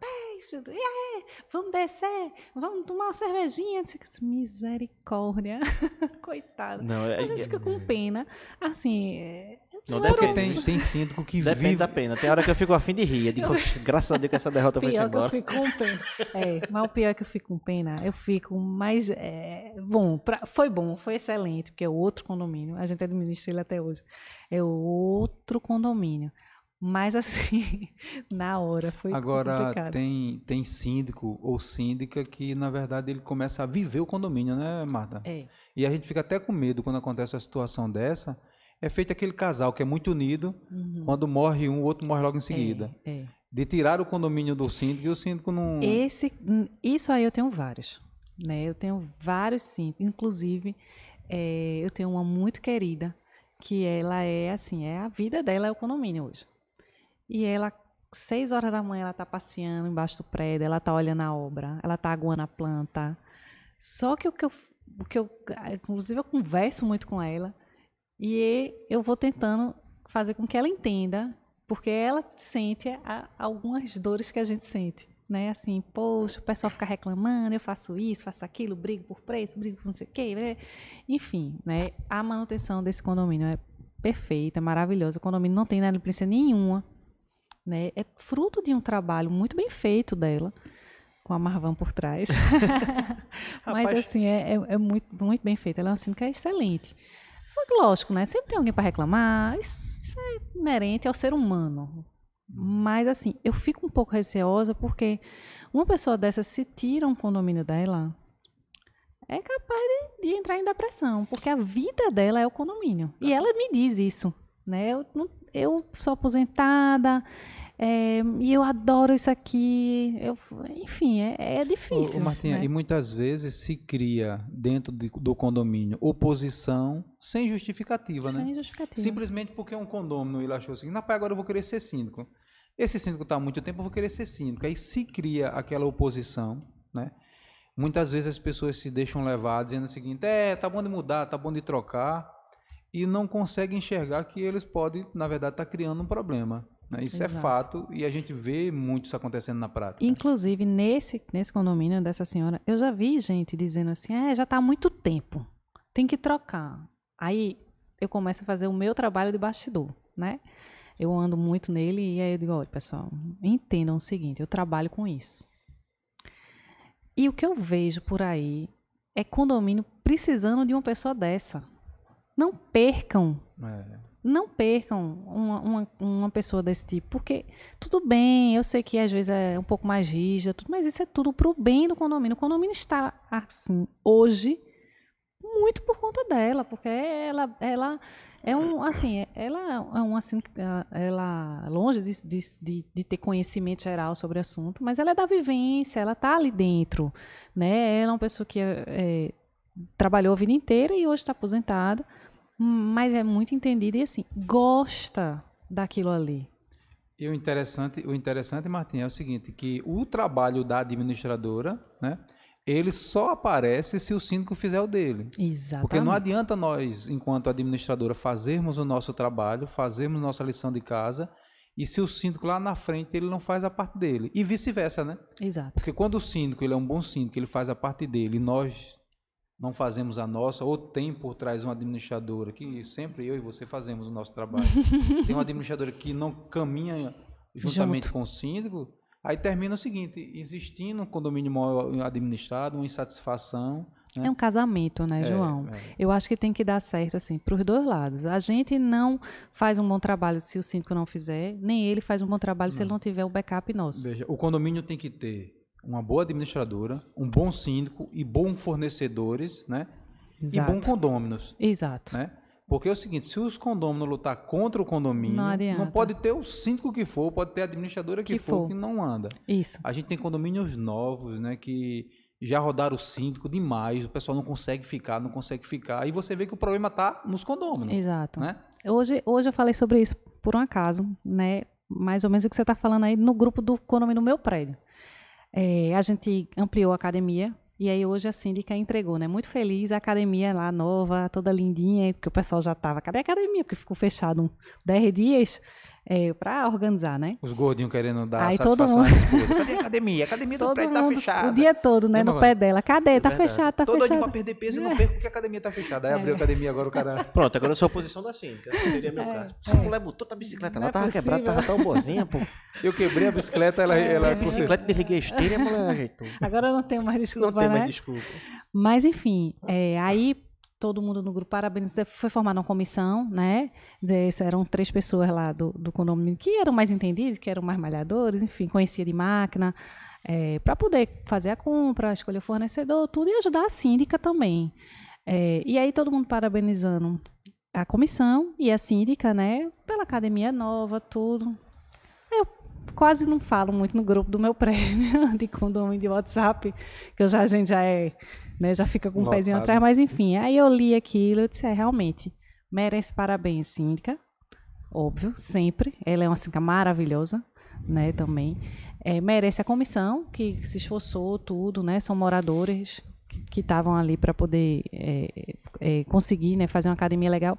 vamos descer, vamos tomar uma cervejinha. Misericórdia, coitado. Não, a gente fica com pena, assim... Não, depende. Tem síndico que depende vive... da pena. Tem hora que eu fico a fim de rir. Eu digo, graças a Deus que essa derrota vai ser embora. Eu fico com pena. Mas o pior é que eu fico com pena. Eu fico mais... foi excelente, porque é outro condomínio. A gente administra ele até hoje. É outro condomínio. Mas assim, na hora foi complicado. Agora, tem síndico ou síndica que, na verdade, ele começa a viver o condomínio, né, Marta? É. E a gente fica até com medo quando acontece uma situação dessa. É feito aquele casal que é muito unido, quando morre um, o outro morre logo em seguida. De tirar o condomínio do síndico e o síndico não... Isso aí eu tenho vários. Né? Eu tenho vários síndicos. Inclusive, eu tenho uma muito querida, que ela é assim, a vida dela é o condomínio hoje. E ela, 6 horas da manhã, ela está passeando embaixo do prédio, ela está olhando a obra, ela está aguando a planta. Só que inclusive eu converso muito com ela, e eu vou tentando fazer com que ela entenda, porque ela sente algumas dores que a gente sente, né? Assim, poxa, o pessoal fica reclamando, eu faço isso, faço aquilo, brigo por preço, brigo por não sei o quê, né? Enfim, né? A manutenção desse condomínio é perfeita, é maravilhosa. O condomínio não tem inadimplência nenhuma, né? É fruto de um trabalho muito bem feito dela, com a Marvan por trás. Mas, assim, é muito, muito bem feito. Ela é uma síndica excelente. Só que, lógico, né? Sempre tem alguém para reclamar. Isso é inerente ao ser humano. Mas, assim, eu fico um pouco receosa porque uma pessoa dessa, se tira um condomínio dela, é capaz de entrar em depressão, porque a vida dela é o condomínio. E ela me diz isso, né? Eu sou aposentada, e eu adoro isso aqui. Enfim, é difícil. Martinha, né? E muitas vezes se cria dentro do condomínio oposição sem justificativa, né? Sem justificativa. Simplesmente porque um condômino ele achou assim, rapaz, agora eu vou querer ser síndico. Esse síndico está há muito tempo, eu vou querer ser síndico. Aí se cria aquela oposição, né? Muitas vezes as pessoas se deixam levar dizendo o seguinte, tá bom de mudar, tá bom de trocar, e não conseguem enxergar que eles podem, na verdade, estar criando um problema. Né? Isso Exato. é fato e a gente vê muito isso acontecendo na prática. Inclusive, nesse condomínio dessa senhora, eu já vi gente dizendo assim, já está há muito tempo, tem que trocar. Aí eu começo a fazer o meu trabalho de bastidor, né? Eu ando muito nele e aí eu digo, olha, pessoal, entendam o seguinte, eu trabalho com isso. E o que eu vejo por aí é condomínio precisando de uma pessoa dessa. Não percam uma pessoa desse tipo, porque tudo bem, eu sei que às vezes é um pouco mais rígida, mas isso é tudo para o bem do condomínio. O condomínio está assim hoje muito por conta dela, porque ela é ela longe de ter conhecimento geral sobre o assunto, mas ela é da vivência, ela está ali dentro, né? Ela é uma pessoa que trabalhou a vida inteira e hoje está aposentada, mas é muito entendida e assim gosta daquilo ali. E o interessante, Martim, é o seguinte, que o trabalho da administradora, né? Ele só aparece se o síndico fizer o dele. Exatamente. Porque não adianta nós, enquanto administradora, fazermos o nosso trabalho, fazermos nossa lição de casa, e se o síndico lá na frente ele não faz a parte dele. E vice-versa, né? Exato. Porque quando o síndico ele é um bom síndico, ele faz a parte dele, e nós não fazemos a nossa, ou tem por trás uma administradora, que sempre eu e você fazemos o nosso trabalho. Tem uma administradora que não caminha juntamente com o síndico, aí termina o seguinte, existindo um condomínio mal administrado, uma insatisfação. Né? É um casamento, né, João? Eu acho que tem que dar certo assim, para os dois lados. A gente não faz um bom trabalho se o síndico não fizer, nem ele faz um bom trabalho se ele não tiver o backup nosso. Veja, o condomínio tem que ter uma boa administradora, um bom síndico e bons fornecedores, né? Exato. E bons condôminos. Exato. Né? Porque é o seguinte, se os condôminos lutar contra o condomínio, não pode ter o síndico que for, pode ter a administradora que for, que não anda. Isso. A gente tem condomínios novos, né, que já rodaram o síndico demais, o pessoal não consegue ficar, aí você vê que o problema está nos condôminos. Exato. Né? Hoje eu falei sobre isso por um acaso, né, mais ou menos o que você está falando aí no grupo do condomínio do meu prédio. A gente ampliou a academia, e aí hoje a síndica entregou, né? Muito feliz, a academia lá nova, toda lindinha, porque o pessoal já estava, cadê a academia? Porque ficou fechado 10 dias para organizar, né? Os gordinhos querendo dar aí satisfação à esposa. Cadê a academia? A academia do prédio tá fechada. O dia todo, né? No pé dela. Cadê? Tá fechado, tá fechado. Todo dia para perder peso e não perco porque a academia tá fechada. Aí abriu a academia agora o cara... Pronto, agora eu sou a posição da síndica. Seria meu caso. Essa mulher botou a bicicleta lá, tava quebrada, tava tão boazinha, pô. Eu quebrei a bicicleta, ela a bicicleta, desliguei a esteira e a mulher ajeitou. Agora eu não tenho mais desculpa, Não tem mais desculpa. Mas, enfim, aí todo mundo no grupo Parabéns foi formada uma comissão, né? Eram 3 pessoas lá do condomínio que eram mais entendidos, que eram mais malhadores, enfim, conhecia de máquina, para poder fazer a compra, escolher o fornecedor, tudo, e ajudar a síndica também. E aí todo mundo parabenizando a comissão e a síndica, né? Pela academia nova, tudo. Eu quase não falo muito no grupo do meu prédio de condomínio de WhatsApp, que a gente já né, já fica com um pezinho atrás, mas enfim, aí eu li aquilo e disse, realmente, merece parabéns, síndica, óbvio, sempre, ela é uma síndica maravilhosa, né, também, merece a comissão, que se esforçou tudo, né, são moradores que estavam ali para poder conseguir, né, fazer uma academia legal,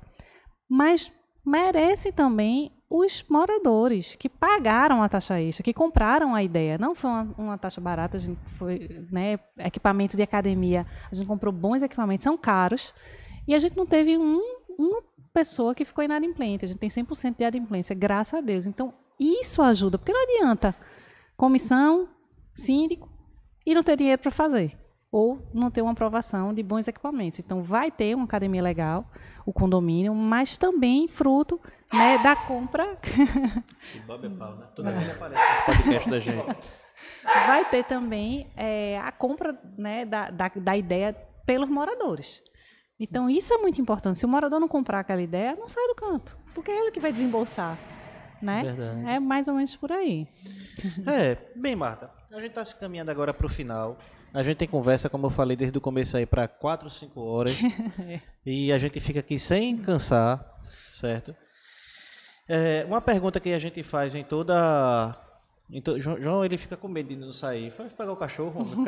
mas merece também os moradores que pagaram a taxa extra, que compraram a ideia. Não foi uma taxa barata, a gente foi, né, equipamento de academia, a gente comprou bons equipamentos, são caros, e a gente não teve uma pessoa que ficou inadimplente, a gente tem 100% de adimplência, graças a Deus. Então, isso ajuda, porque não adianta comissão, síndico, e não ter dinheiro para fazer, ou não ter uma aprovação de bons equipamentos. Então, vai ter uma academia legal, o condomínio, mas também fruto, né, da compra. Esse Bob é pau, né? Toda vez aparece no podcast da gente. Vai ter também a compra, né, da ideia pelos moradores. Então, isso é muito importante. Se o morador não comprar aquela ideia, não sai do canto, porque é ele que vai desembolsar, né? Verdade. É mais ou menos por aí. Bem, Marta, a gente está se caminhando agora para o final. A gente tem conversa, como eu falei desde o começo aí, para 4, 5 horas. E a gente fica aqui sem cansar, certo? Uma pergunta que a gente faz em toda... João, ele fica com medo de não sair. Foi pegar o cachorro.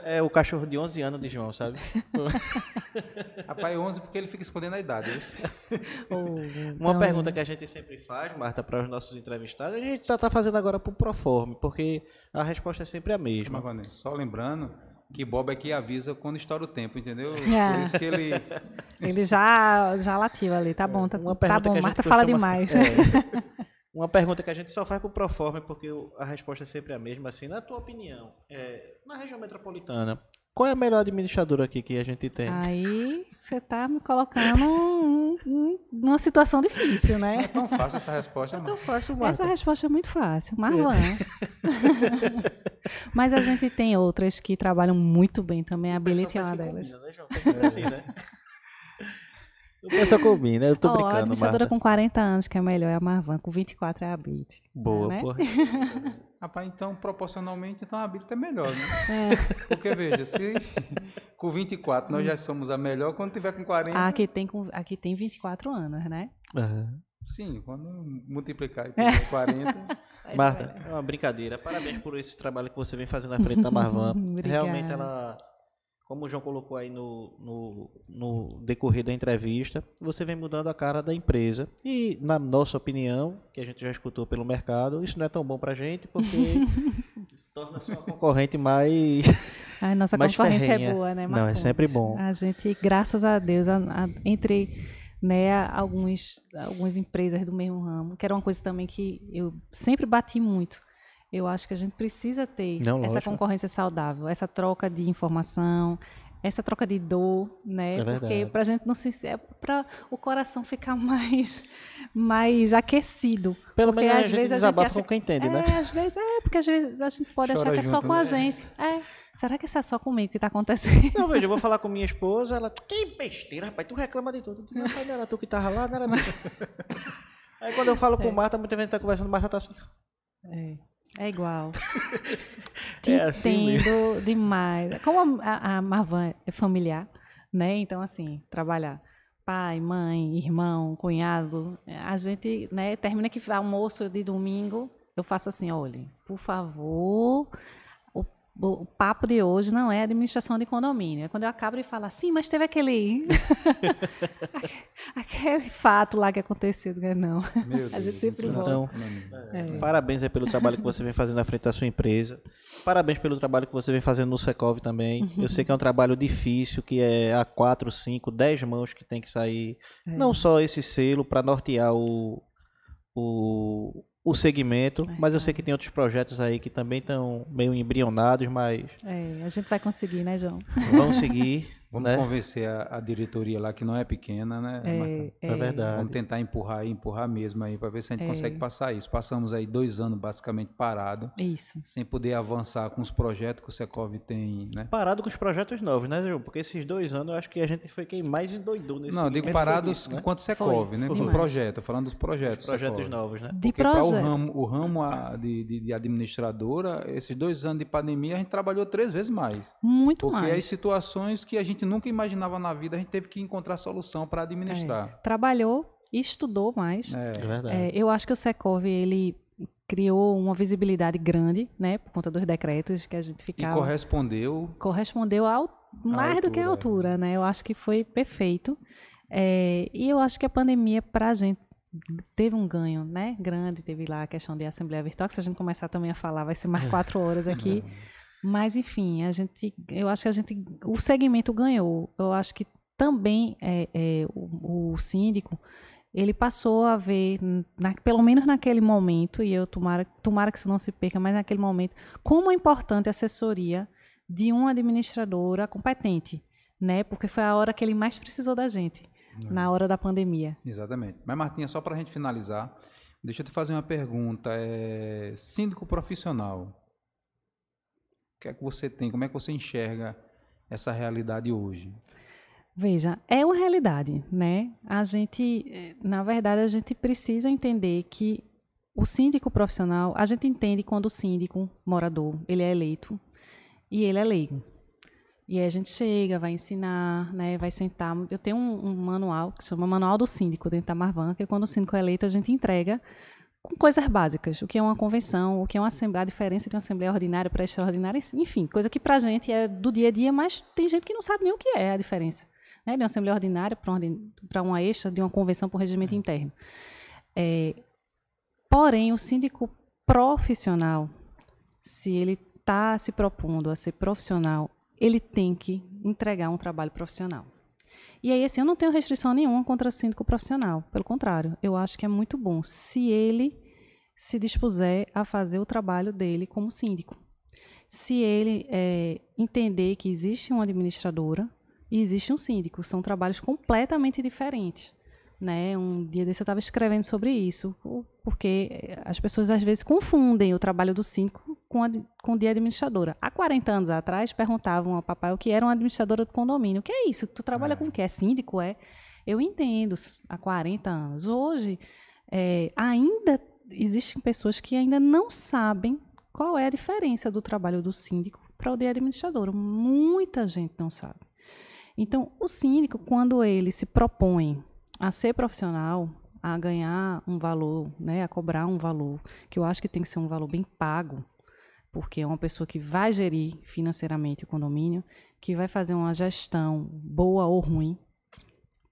É o cachorro de 11 anos de João, sabe? Rapaz, 11 porque ele fica escondendo a idade. Uma pergunta que a gente sempre faz, Marta, para os nossos entrevistados, a gente já está fazendo agora para o Proforme, porque a resposta é sempre a mesma. Mas, Vanessa, só lembrando que Bob aqui avisa quando estoura o tempo, entendeu? Por isso que ele... Ele já latiu ali, tá bom, tá bom, Marta fala demais. Uma pergunta que a gente só faz para o Proforme, porque a resposta é sempre a mesma, assim, na tua opinião, na região metropolitana, qual é a melhor administradora aqui que a gente tem? Aí você está me colocando numa situação difícil, né? Não é tão fácil essa resposta, não. É tão fácil, Marta. Essa resposta é muito fácil, Marvan. Mas a gente tem outras que trabalham muito bem também, a Ability é uma delas. Combina, né, João? Assim, né? O pessoal combina, eu tô brincando, a administradora Marta. com 40 anos, que é melhor, é a Marvan, com 24 é a Ability. Boa, né? porra. Rapaz, então, proporcionalmente, então a Ability é melhor, né? Porque, veja, se com 24 nós já somos a melhor, quando tiver com 40... Aqui tem 24 anos, né? Sim, quando multiplicar e tiver 40... Marta, é uma brincadeira. Parabéns por esse trabalho que você vem fazendo na frente da Marvan. Realmente ela... Como o João colocou aí no decorrer da entrevista, você vem mudando a cara da empresa. E, na nossa opinião, que a gente já escutou pelo mercado, isso não é tão bom pra gente, porque se torna sua concorrente mais A nossa mais concorrência ferrenha. é boa, né, Não, é sempre bom. A gente, graças a Deus, entre algumas empresas do mesmo ramo, que era uma coisa também que eu sempre bati muito. Eu acho que a gente precisa ter essa concorrência saudável, essa troca de informação, essa troca de dor, né? É porque para a gente não se para o coração ficar mais aquecido. Pelo porque menos às vezes a gente desabafa com quem entende, né? Porque às vezes a gente pode achar que é só com a gente. Será que isso é só comigo que está acontecendo? Não, veja, eu vou falar com minha esposa, ela, que besteira, rapaz, tu reclama de tudo. Rapaz, não era tu que tava lá, não era tu. Aí quando eu falo com Marta, muita gente tá conversando, Marta tá assim. É igual. Assim Entendo demais. Como a Marvan é familiar, né? Então, assim, trabalhar pai, mãe, irmão, cunhado, a gente, né, termina que almoço de domingo, eu faço assim, olha, por favor, o papo de hoje não é administração de condomínio. É quando eu acabo de falar, sim, mas teve aquele fato lá que aconteceu. Não, Meu Deus, a gente sempre volta. Parabéns aí pelo trabalho que você vem fazendo à frente da sua empresa. Parabéns pelo trabalho que você vem fazendo no Secov também. Eu sei que é um trabalho difícil, que é a 4, 5, 10 mãos que tem que sair. Não só esse selo para nortear o segmento, mas eu sei que tem outros projetos aí que também estão meio embrionados, mas... a gente vai conseguir, né, João? Vamos seguir. Vamos convencer a diretoria lá, que não é pequena, né? É verdade. Vamos tentar empurrar mesmo aí, para ver se a gente consegue passar isso. Passamos aí 2 anos basicamente parado. Isso. Sem poder avançar com os projetos que o Secov tem, né? Parado com os projetos novos, né, João? Porque esses 2 anos eu acho que a gente foi quem mais endoidou nesse Não, digo parados enquanto Secov, né? Com projeto, falando dos projetos. Os projetos novos, né? Porque para o ramo de administradora, esses 2 anos de pandemia, a gente trabalhou 3 vezes mais. Muito mais. Porque as situações que a gente nunca imaginava na vida, a gente teve que encontrar solução para administrar. Trabalhou e estudou mais. É verdade. Eu acho que o Secov, ele criou uma visibilidade grande, né, por conta dos decretos que a gente ficava... E correspondeu mais do que a altura, né? Eu acho que foi perfeito. E eu acho que a pandemia, para a gente, teve um ganho, né, grande. Teve lá a questão de Assembleia Virtual, que se a gente começar também a falar, vai ser mais 4 horas aqui. Mas, enfim, eu acho que o segmento ganhou. Eu acho que também o síndico, ele passou a ver, pelo menos naquele momento, e eu tomara que isso não se perca, mas naquele momento, como é importante a assessoria de uma administradora competente, né? Porque foi a hora que ele mais precisou da gente, na hora da pandemia. Exatamente. Mas, Martinha, só para a gente finalizar, deixa eu te fazer uma pergunta. Síndico profissional, o que é que você tem? Como é que você enxerga essa realidade hoje? Veja, é uma realidade, né? Na verdade, a gente precisa entender que o síndico profissional, a gente entende quando o síndico morador, ele é eleito e ele é leigo. E aí a gente chega, vai ensinar, né, vai sentar. Eu tenho um manual que se chama Manual do Síndico dentro da Marvan, que quando o síndico é eleito a gente entrega com coisas básicas, o que é uma convenção, o que é uma assembleia, a diferença de uma assembleia ordinária para extraordinária, enfim, coisa que para a gente é do dia a dia, mas tem gente que não sabe nem o que é a diferença, né, de uma assembleia ordinária para uma extra, de uma convenção para um regimento interno. Porém, o síndico profissional, se ele está se propondo a ser profissional, ele tem que entregar um trabalho profissional. E aí, assim, eu não tenho restrição nenhuma contra o síndico profissional. Pelo contrário, eu acho que é muito bom se ele se dispuser a fazer o trabalho dele como síndico. Se ele entender que existe uma administradora e existe um síndico, são trabalhos completamente diferentes. Né? Um dia desse eu estava escrevendo sobre isso, porque as pessoas às vezes confundem o trabalho do síndico com o de administradora. Há 40 anos atrás, perguntavam ao papai o que era uma administradora do condomínio. O que é isso? Tu trabalha com o quê? É síndico? Eu entendo, há 40 anos. Hoje, ainda existem pessoas que ainda não sabem qual é a diferença do trabalho do síndico para o de administradora. Muita gente não sabe. Então, o síndico, quando ele se propõe a ser profissional, a ganhar um valor, né, a cobrar um valor, que eu acho que tem que ser um valor bem pago, porque é uma pessoa que vai gerir financeiramente o condomínio, que vai fazer uma gestão boa ou ruim,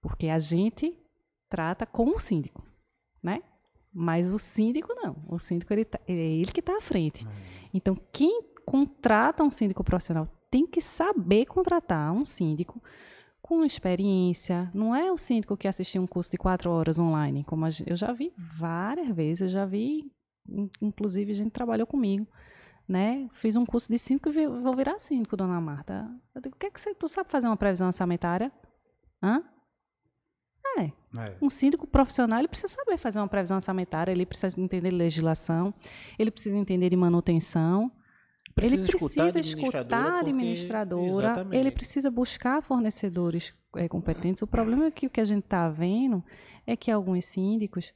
porque a gente trata com o síndico, né? Mas o síndico não. O síndico é ele que está à frente. Então, quem contrata um síndico profissional tem que saber contratar um síndico com experiência. Não é o síndico que assistiu um curso de 4 horas online, como eu já vi várias vezes, eu já vi, inclusive, a gente trabalhou comigo, né? Fiz um curso de síndico e vou virar síndico, dona Marta. Eu digo, tu sabe fazer uma previsão orçamentária? Hã? Um síndico profissional, ele precisa saber fazer uma previsão orçamentária, ele precisa entender de legislação, ele precisa entender de manutenção, ele precisa escutar a administradora, ele precisa buscar fornecedores competentes. O problema é que o que a gente está vendo é que alguns síndicos,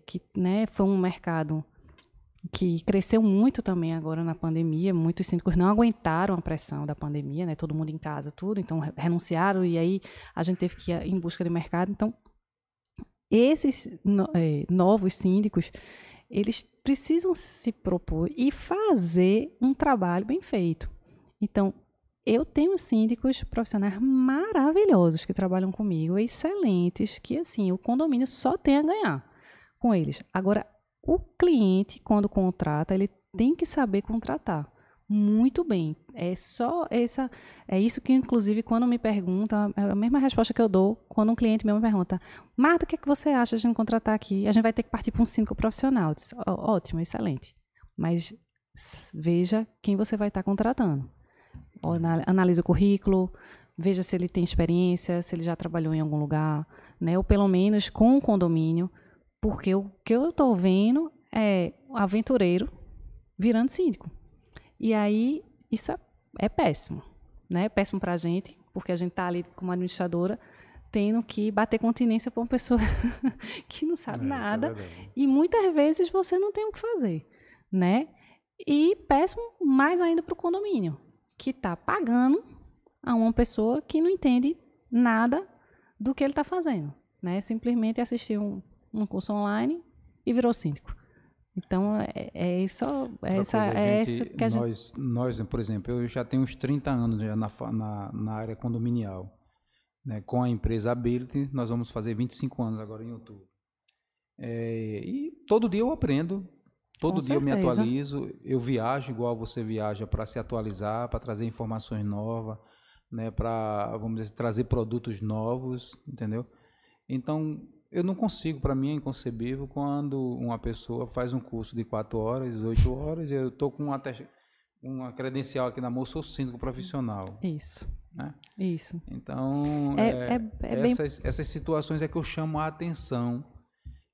que, né, foi um mercado que cresceu muito também agora na pandemia, muitos síndicos não aguentaram a pressão da pandemia, né, todo mundo em casa, tudo, então renunciaram e aí a gente teve que ir em busca de mercado. Então, esses novos síndicos, eles precisam se propor e fazer um trabalho bem feito. Então, eu tenho síndicos profissionais maravilhosos que trabalham comigo, excelentes, que assim, o condomínio só tem a ganhar com eles. Agora, o cliente, quando contrata, ele tem que saber contratar muito bem. É isso que, inclusive, quando me pergunta, é a mesma resposta que eu dou quando um cliente meu me pergunta: Marta, o que você acha de a gente contratar aqui? A gente vai ter que partir para um síndico profissional. Eu disse, ótimo, excelente. Mas veja quem você vai estar contratando. Analise o currículo, veja se ele tem experiência, se ele já trabalhou em algum lugar, né? Ou pelo menos com o condomínio, porque o que eu estou vendo é um aventureiro virando síndico. E aí, isso é péssimo, né? Péssimo para a gente, porque a gente está ali como administradora, tendo que bater continência para uma pessoa que não sabe nada. E muitas vezes você não tem o que fazer, né? E péssimo mais ainda para o condomínio, que está pagando a uma pessoa que não entende nada do que ele está fazendo, né? Simplesmente assistiu um curso online e virou síndico. Então, Nós, por exemplo, eu já tenho uns 30 anos já na área condominial. Né? Com a empresa Ability, nós vamos fazer 25 anos agora em outubro. E todo dia eu aprendo, todo dia eu me atualizo, eu viajo igual você viaja para se atualizar, para trazer informações novas, né? Para, vamos dizer, trazer produtos novos, entendeu? Então, eu não consigo, para mim é inconcebível quando uma pessoa faz um curso de 4 horas, 8 horas, e eu estou com uma credencial aqui na mão, sou síndico profissional. Isso. Né? Isso. Então, essas situações é que eu chamo a atenção.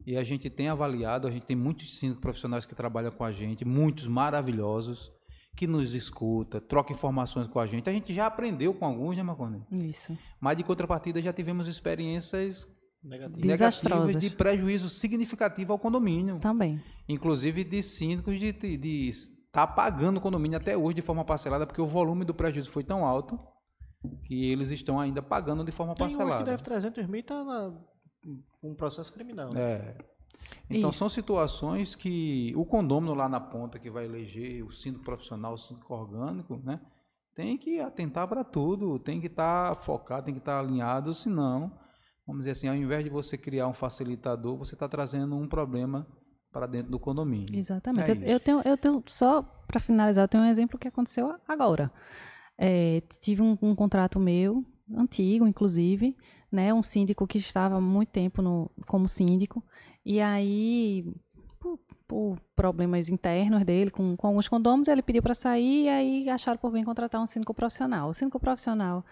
E a gente tem avaliado, a gente tem muitos síndicos profissionais que trabalham com a gente, muitos maravilhosos, que nos escuta, troca informações com a gente já aprendeu com alguns, né, Marconi? Isso. Mas de contrapartida já tivemos experiências desastrosas, de prejuízo significativo ao condomínio. Também. Inclusive de síndicos de estar pagando o condomínio até hoje de forma parcelada, porque o volume do prejuízo foi tão alto que eles estão ainda pagando de forma parcelada. Que deve 300 mil está um processo criminal. Né? Então são situações que o condômino lá na ponta que vai eleger o síndico profissional, o síndico orgânico, né, tem que atentar para tudo, tem que estar focado, tem que estar alinhado, senão, vamos dizer assim, ao invés de você criar um facilitador, você está trazendo um problema para dentro do condomínio. Exatamente. Eu tenho só para finalizar, eu tenho um exemplo que aconteceu agora. Tive um contrato meu, antigo inclusive, né, um síndico que estava há muito tempo como síndico, e aí, por problemas internos dele com alguns condôminos, ele pediu para sair, e aí acharam por bem contratar um síndico profissional. O síndico profissional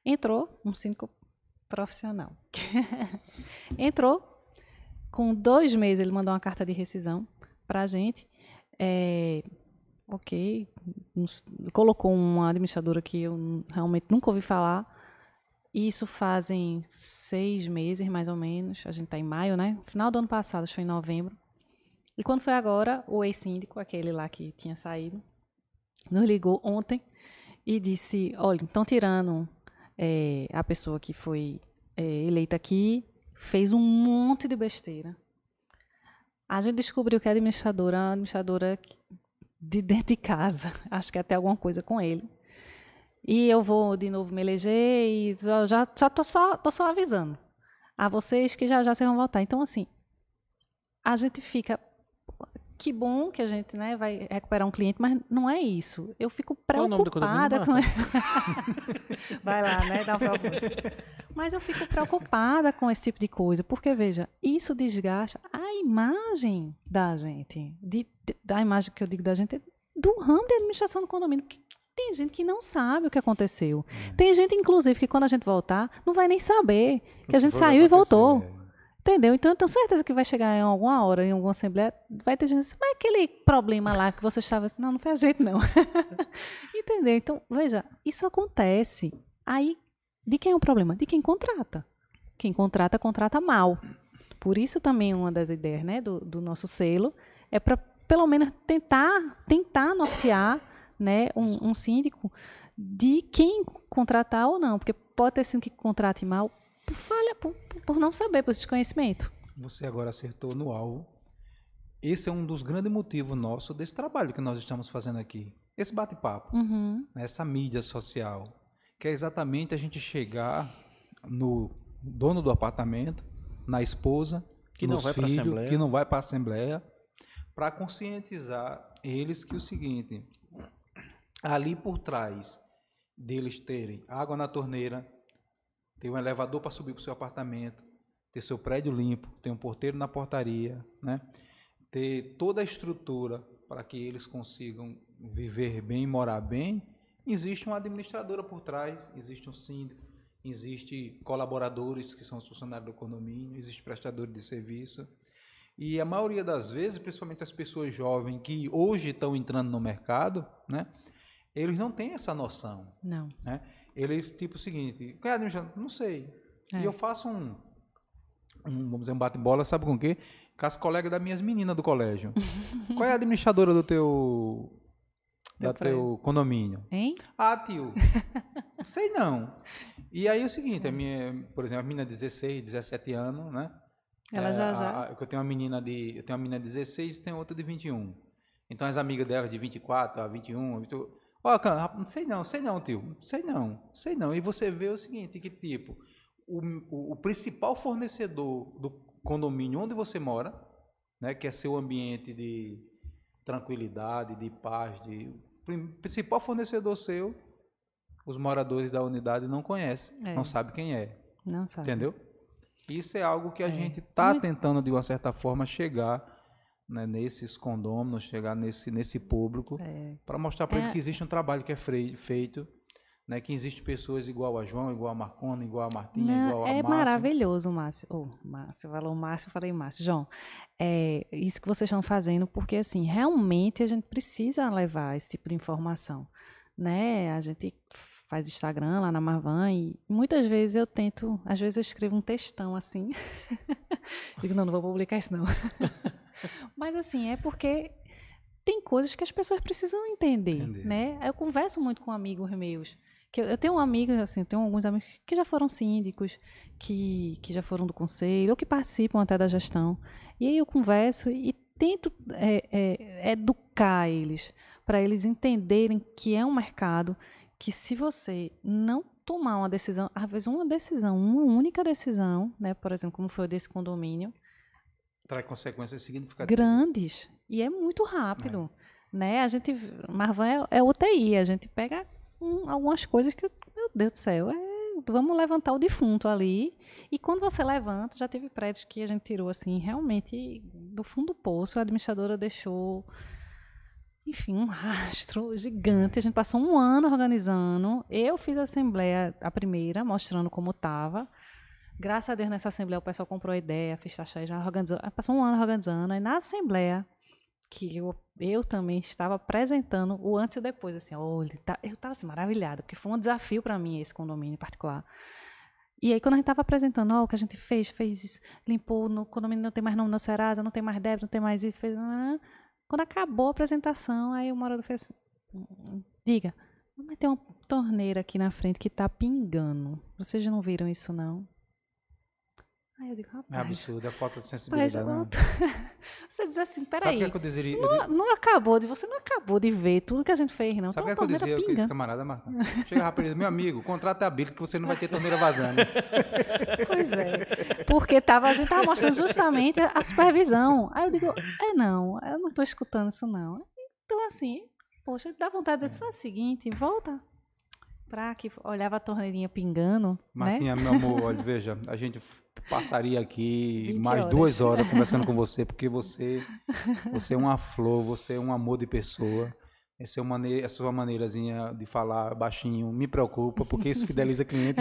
entrou, entrou, com 2 meses ele mandou uma carta de rescisão para a gente, colocou uma administradora que eu realmente nunca ouvi falar. Isso fazem 6 meses, mais ou menos. A gente está em maio, né? No final do ano passado, acho que foi em novembro. E quando foi agora, o ex-síndico, aquele lá que tinha saído, nos ligou ontem e disse, olha, estão tirando a pessoa que foi eleita aqui, fez um monte de besteira. A gente descobriu que a administradora de dentro de casa, acho que até alguma coisa com ele. E eu vou de novo me eleger e já tô só avisando a vocês que já vocês vão votar. Então, assim, a gente fica... Que bom que a gente, né, vai recuperar um cliente, mas não é isso. Eu fico preocupada com... Vai lá, né, dá um propósito. Mas eu fico preocupada com esse tipo de coisa, porque, veja, isso desgasta a imagem da gente, da imagem que eu digo da gente, do ramo de administração do condomínio, porque tem gente que não sabe o que aconteceu. Tem gente, inclusive, que quando a gente voltar, não vai nem saber que a gente saiu e voltou. Entendeu? Então, eu tenho certeza que vai chegar em alguma hora, em alguma assembleia, vai ter gente assim, mas aquele problema lá que você estava assim, não foi a gente, não. Entendeu? Então, veja, isso acontece. Aí, de quem é o problema? De quem contrata. Quem contrata, contrata mal. Por isso também uma das ideias, né, do nosso selo é para, pelo menos, tentar nortear, né, um síndico de quem contratar ou não. Porque pode ter síndico que contrate mal por falha, por não saber, por desconhecimento. Você agora acertou no alvo. Esse é um dos grandes motivos nossos desse trabalho que nós estamos fazendo aqui. Esse bate-papo, essa mídia social, que é exatamente a gente chegar no dono do apartamento, na esposa, que não vai para a assembleia, que não vai para a assembleia, para conscientizar eles que o seguinte, ali por trás deles terem água na torneira, ter um elevador para subir para o seu apartamento, ter seu prédio limpo, ter um porteiro na portaria, né? Ter toda a estrutura para que eles consigam viver bem, morar bem, existe uma administradora por trás, existe um síndico, existe colaboradores que são os funcionários do condomínio, existe prestadores de serviço. E a maioria das vezes, principalmente as pessoas jovens que hoje estão entrando no mercado, né? Eles não têm essa noção. Não. Né? Eles, tipo o seguinte, qual é a administração? Não sei. E eu faço vamos dizer, um bate-bola, sabe com o quê? Com as colegas das minhas meninas do colégio. Qual é a administradora do teu condomínio? Hein? Ah, tio, não sei não. E aí é o seguinte, por exemplo, a menina de 16, 17 anos, né? Ela já. Eu tenho uma menina de 16 e tenho outra de 21. Então as amigas dela de 24 a 21, não sei não, tio. Sei não. E você vê o seguinte, que tipo, o principal fornecedor do condomínio onde você mora, né, que é seu ambiente de tranquilidade, de paz, principal fornecedor seu, os moradores da unidade não conhecem, não sabem quem é. Não sabe. Entendeu? Isso é algo que a gente está tentando, de uma certa forma, chegar, né, nesses condôminos, chegar nesse público, para mostrar para ele que existe um trabalho que é feito, né, que existem pessoas igual a João, igual a Marcona, igual a Martinha, igual a Márcio. É maravilhoso, Márcio. Márcio, falou Márcio, eu falei Márcio. João, é isso que vocês estão fazendo, porque assim, realmente a gente precisa levar esse tipo de informação, né? A gente faz Instagram lá na Marvan e muitas vezes eu tento, às vezes eu escrevo um textão assim. Digo, não vou publicar isso não. Mas assim, é porque tem coisas que as pessoas precisam entender. Né? Eu converso muito com amigos meus. Que eu tenho amigos, assim, tenho alguns amigos que já foram síndicos, que já foram do conselho, ou que participam até da gestão. E aí eu converso e tento educar eles, para eles entenderem que é um mercado que, se você não tomar uma decisão, às vezes uma única decisão, né, por exemplo, como foi desse condomínio, traz consequências significativas. Grandes. E é muito rápido. Né? A gente, Marvan é UTI, a gente pega algumas coisas que, meu Deus do céu, vamos levantar o defunto ali. E quando você levanta, já teve prédios que a gente tirou assim, realmente do fundo do poço, a administradora deixou, enfim, um rastro gigante. A gente passou um ano organizando. Eu fiz a assembleia, a primeira, mostrando como estava. Graças a Deus, nessa assembleia, o pessoal comprou a ideia, fez taxa, já organizou. Passou um ano organizando. E na assembleia, que eu também estava apresentando o antes e o depois, assim, eu estava assim, maravilhada, porque foi um desafio para mim esse condomínio em particular. E aí, quando a gente estava apresentando, o que a gente fez isso, limpou, no condomínio não tem mais nome no Serasa, não tem mais débito, não tem mais isso, fez... Quando acabou a apresentação, aí o morador fez assim, diga, mas tem uma torneira aqui na frente que está pingando. Vocês não viram isso, não? Aí eu digo, rapaz... É absurdo, é falta de sensibilidade. Você diz assim, peraí, sabe o que eu dizeria? Você não acabou de ver tudo que a gente fez, não. Sabe o que eu dizia com esse camarada, Marcos? Chega, rapaz, meu amigo, contrata a Bíblia que você não vai ter torneira vazando. Pois é, porque a gente estava mostrando justamente a supervisão. Aí eu digo, eu não estou escutando isso não. Então assim, poxa, dá vontade de dizer, faz o seguinte, volta para que olhava a torneirinha pingando. Martinha, né? Meu amor, olha, veja, a gente passaria aqui mais horas. 2 horas conversando com você, porque você é uma flor, você é um amor de pessoa. Essa sua maneirazinha de falar baixinho me preocupa, porque isso fideliza cliente.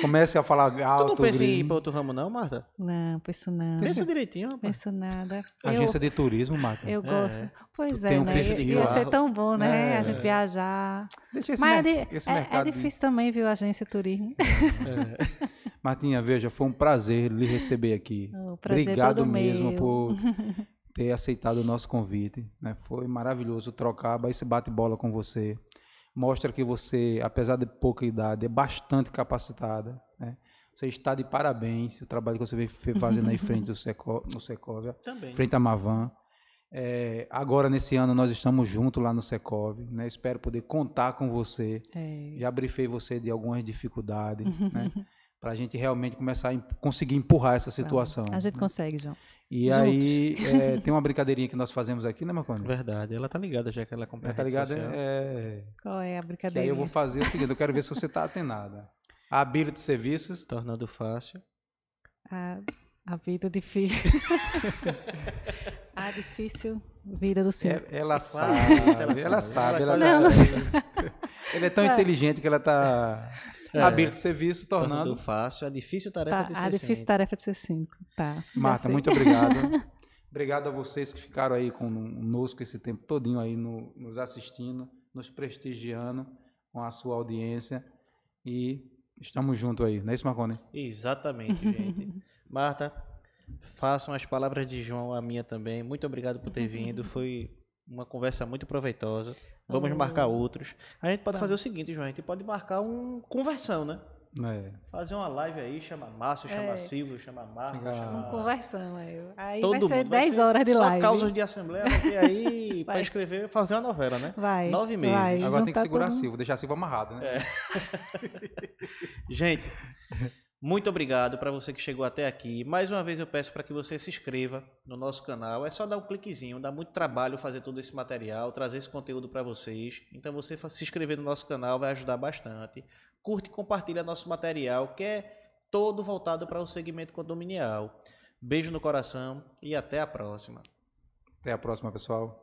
Comece a falar alto. Tu não pensa em ir para outro ramo não, Marta? Não, penso não. Pensa direitinho, rapaz. Penso nada. Agência de turismo, Marta. Eu gosto. Pois tu é, né? Ia ser tão bom, né? A gente viajar. Mas é difícil também, viu, agência de turismo. Martinha, veja, foi um prazer lhe receber aqui. Obrigado mesmo por ter aceitado o nosso convite, né? Foi maravilhoso trocar esse bate-bola com você. Mostra que você, apesar de pouca idade, é bastante capacitada, né? Você está de parabéns, o trabalho que você vem fazendo aí frente no Secov, frente à Marvan. Agora, nesse ano, nós estamos juntos lá no Secov, né? Espero poder contar com você. Já briefei você de algumas dificuldades, né? Para a gente realmente começar a conseguir empurrar essa situação. A gente consegue, João. E juntos. Aí, tem uma brincadeirinha que nós fazemos aqui, né, Marconi? Verdade, ela tá ligada já que ela acompanha. Ela tá ligada? Qual é a brincadeirinha? Aí eu vou fazer o seguinte, eu quero ver se você tá atenada. A Bíblia de serviços. Tornando fácil. A vida difícil. A difícil vida do Senhor. Ela sabe. Ela é tão inteligente que ela tá... A Bíblia de serviço tornando fácil a difícil tarefa de ser 5. A difícil tarefa de ser 5. Tá. Marta, muito obrigado. Obrigado a vocês que ficaram aí conosco esse tempo todinho aí nos assistindo, nos prestigiando com a sua audiência. E estamos juntos aí, não é isso, Marconi? Exatamente, gente. Marta, façam as palavras de João a minha também. Muito obrigado por ter vindo. Foi uma conversa muito proveitosa. Vamos marcar outros. A gente pode fazer o seguinte, João, a gente pode marcar conversão, né? Fazer uma live aí, chama Márcio, chama Silvio, chama Marco, chama... Conversão, aí todo vai ser mundo. 10 horas de live. Só causas de assembleia, vai ter aí para escrever, fazer uma novela, né? 9 meses. Vai, agora tem que segurar a Silvio, deixar a Silvio amarrado, né? Gente, muito obrigado para você que chegou até aqui. Mais uma vez eu peço para que você se inscreva no nosso canal. É só dar um cliquezinho, dá muito trabalho fazer todo esse material, trazer esse conteúdo para vocês. Então você se inscrever no nosso canal vai ajudar bastante. Curte e compartilha nosso material, que é todo voltado para o segmento condominial. Beijo no coração e até a próxima. Até a próxima, pessoal.